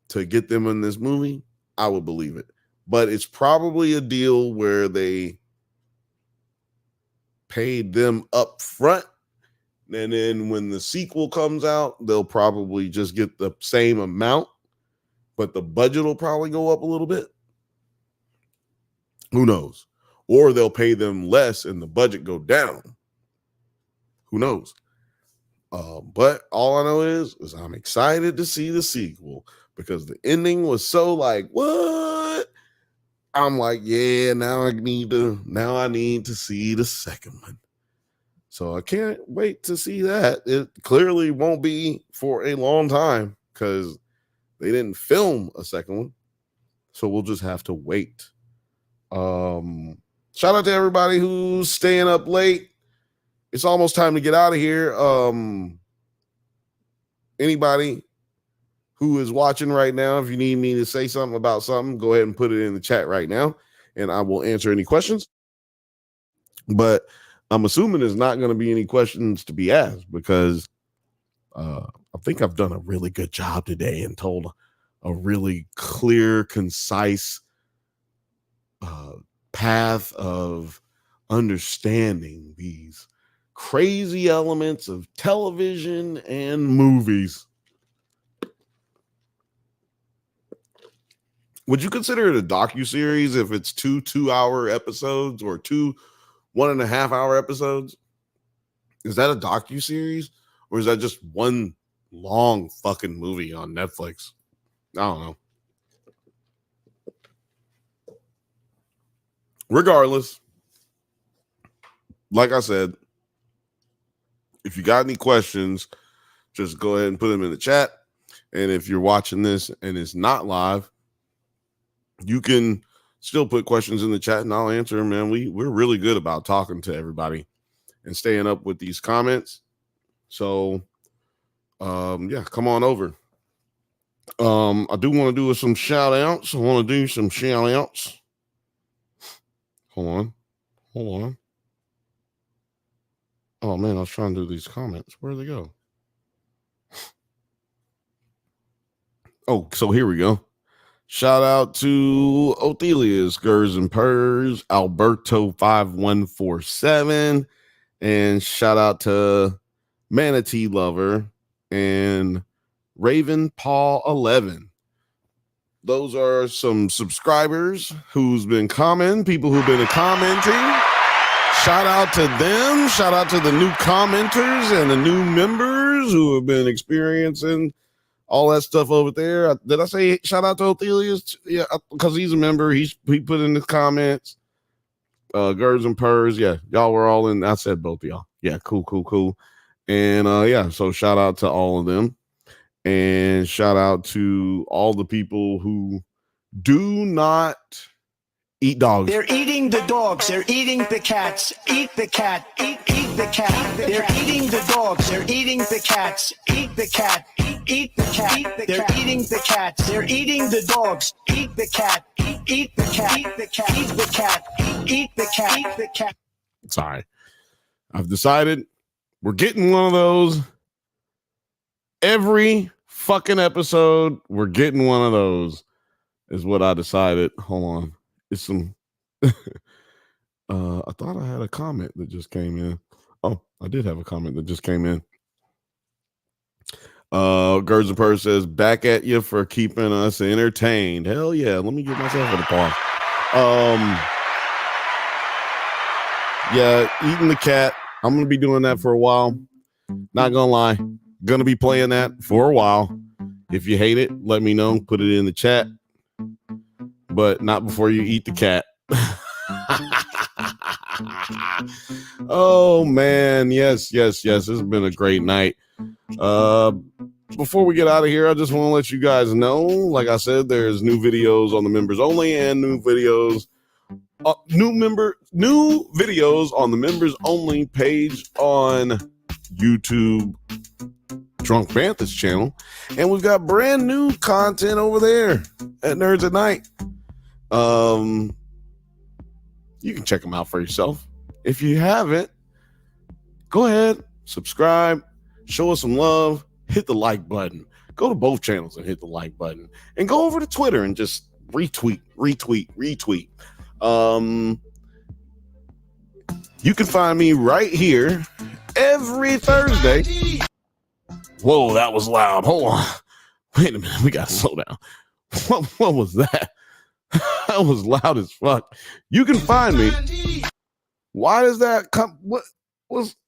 to get them in this movie, I would believe it. But it's probably a deal where they paid them up front, and then when the sequel comes out, they'll probably just get the same amount, but the budget will probably go up a little bit. Who knows? Or they'll pay them less and the budget go down. Who knows? But all I know is I'm excited to see the sequel, because the ending was so like, what? I'm like, yeah, now I need to see the second one. So I can't wait to see that. It clearly won't be for a long time, because they didn't film a second one. So we'll just have to wait. Shout out to everybody who's staying up late. It's almost time to get out of here. Anybody who is watching right now, if you need me to say something about something, go ahead and put it in the chat right now, and I will answer any questions. But I'm assuming there's not going to be any questions to be asked, because I think I've done a really good job today and told a really clear, concise path of understanding these crazy elements of television and movies. Would you consider it a docuseries if it's 2 2-hour episodes, or 2 1.5-hour episodes? Is that a docuseries, or is that just one long fucking movie on Netflix? I don't know. Regardless, like I said, if you got any questions, just go ahead and put them in the chat. And if you're watching this and it's not live, you can still put questions in the chat and I'll answer them, man. We're really good about talking to everybody and staying up with these comments. So, yeah, come on over. I do want to do some shout outs. I want to do some shout outs. Hold on. Oh man, I was trying to do these comments. Where'd they go? Oh, so here we go. Shout out to Othelia's Gers and Purrs, Alberto 5147, and shout out to Manatee Lover and Raven Paul 11. Those are some subscribers who's been commenting, people who've been commenting. Shout out to them. Shout out to the new commenters and the new members who have been experiencing all that stuff over there. Did I say shout out to Othelius? Yeah, because he's a member. He put in the comments. Gers and Purrs. Yeah, y'all were all in. I said both of y'all. Yeah, cool. And yeah, so shout out to all of them. And shout out to all the people who do not eat dogs. They're eating the dogs. They're eating the cats. Eat the cat. Eat the cat. They're eating the dogs. They're eating the cats. Eat the cat. Eat the cat. They're eating the cats. They're eating the dogs. Eat the cat. Eat the cat. Eat the cat. Eat the cat. Eat the cat. Eat the cat. Sorry. I've decided we're getting one of those. Every fucking episode, we're getting one of those, is what I decided. Hold on. It's some I thought I had a comment that just came in. Oh, I did have a comment that just came in. Gers and Purrs says, back at you for keeping us entertained. Hell yeah. Let me give myself an applause. Yeah, eating the cat. I'm gonna be doing that for a while. Not gonna lie. Gonna be playing that for a while. If you hate it, let me know. Put it in the chat. But not before you eat the cat. Oh man, yes. This has been a great night. Before we get out of here, I just want to let you guys know, like I said, there's new videos on the members only and new videos on the members only page on YouTube, Drunk Bantha's channel, and we've got brand new content over there at Nerds at Night. You can check them out for yourself. If you haven't, go ahead, subscribe, show us some love, hit the like button. Go to both channels and hit the like button, and go over to Twitter and just retweet. You can find me right here every Thursday. Whoa, that was loud. Hold on. Wait a minute. We got to slow down. What was that? That was loud as fuck. You can find me. Why does that come?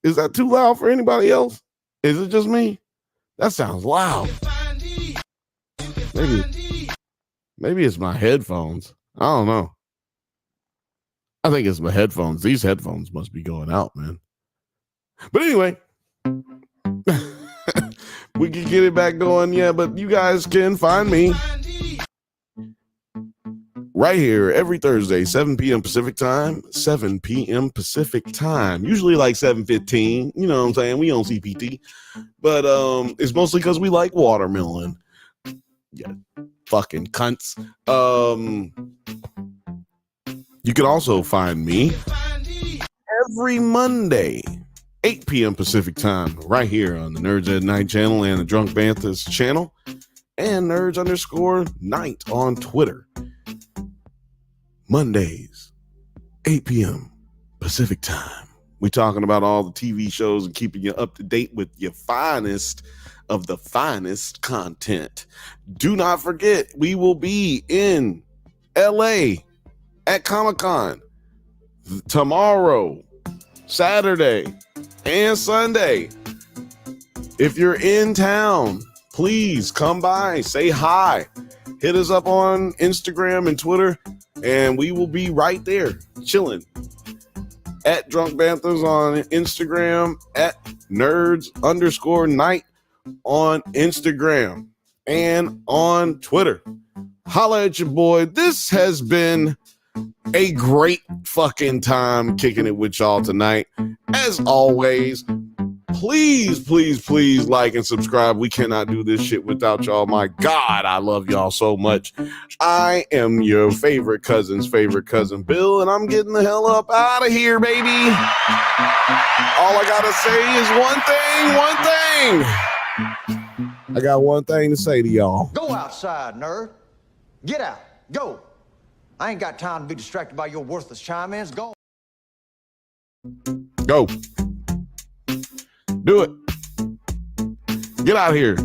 Is that too loud for anybody else? Is it just me? That sounds loud. Maybe it's my headphones. I don't know. I think it's my headphones. These headphones must be going out, man. But anyway, we can get it back going. Yeah, but you guys can find me right here every Thursday, 7 p.m. Pacific time. Usually like 7:15. You know what I'm saying? We on CPT. But it's mostly because we like watermelon. Yeah, fucking cunts. You can also find me every Monday, 8 p.m. Pacific time, right here on the Nerds at Night channel and the Drunk Bantha's channel, and Nerds_Night on Twitter. Mondays, 8 p.m. Pacific time. We talking about all the TV shows and keeping you up to date with your finest of the finest content. Do not forget, we will be in LA at Comic-Con tomorrow, Saturday, and Sunday. If you're in town, please come by, say hi, hit us up on Instagram and Twitter, and we will be right there chilling at Drunk Banthas on Instagram, at Nerds_Night on Instagram and on Twitter. Holla at your boy. This has been a great fucking time kicking it with y'all tonight. As always, Please, please, please like and subscribe. We cannot do this shit without y'all. My God, I love y'all so much. I am your favorite cousin's favorite cousin, Bill, and I'm getting the hell up out of here, baby. All I gotta say is one thing. I got one thing to say to y'all. Go outside, nerd. Get out. Go. I ain't got time to be distracted by your worthless chime-ins. Go. Go. Do it. Get out of here.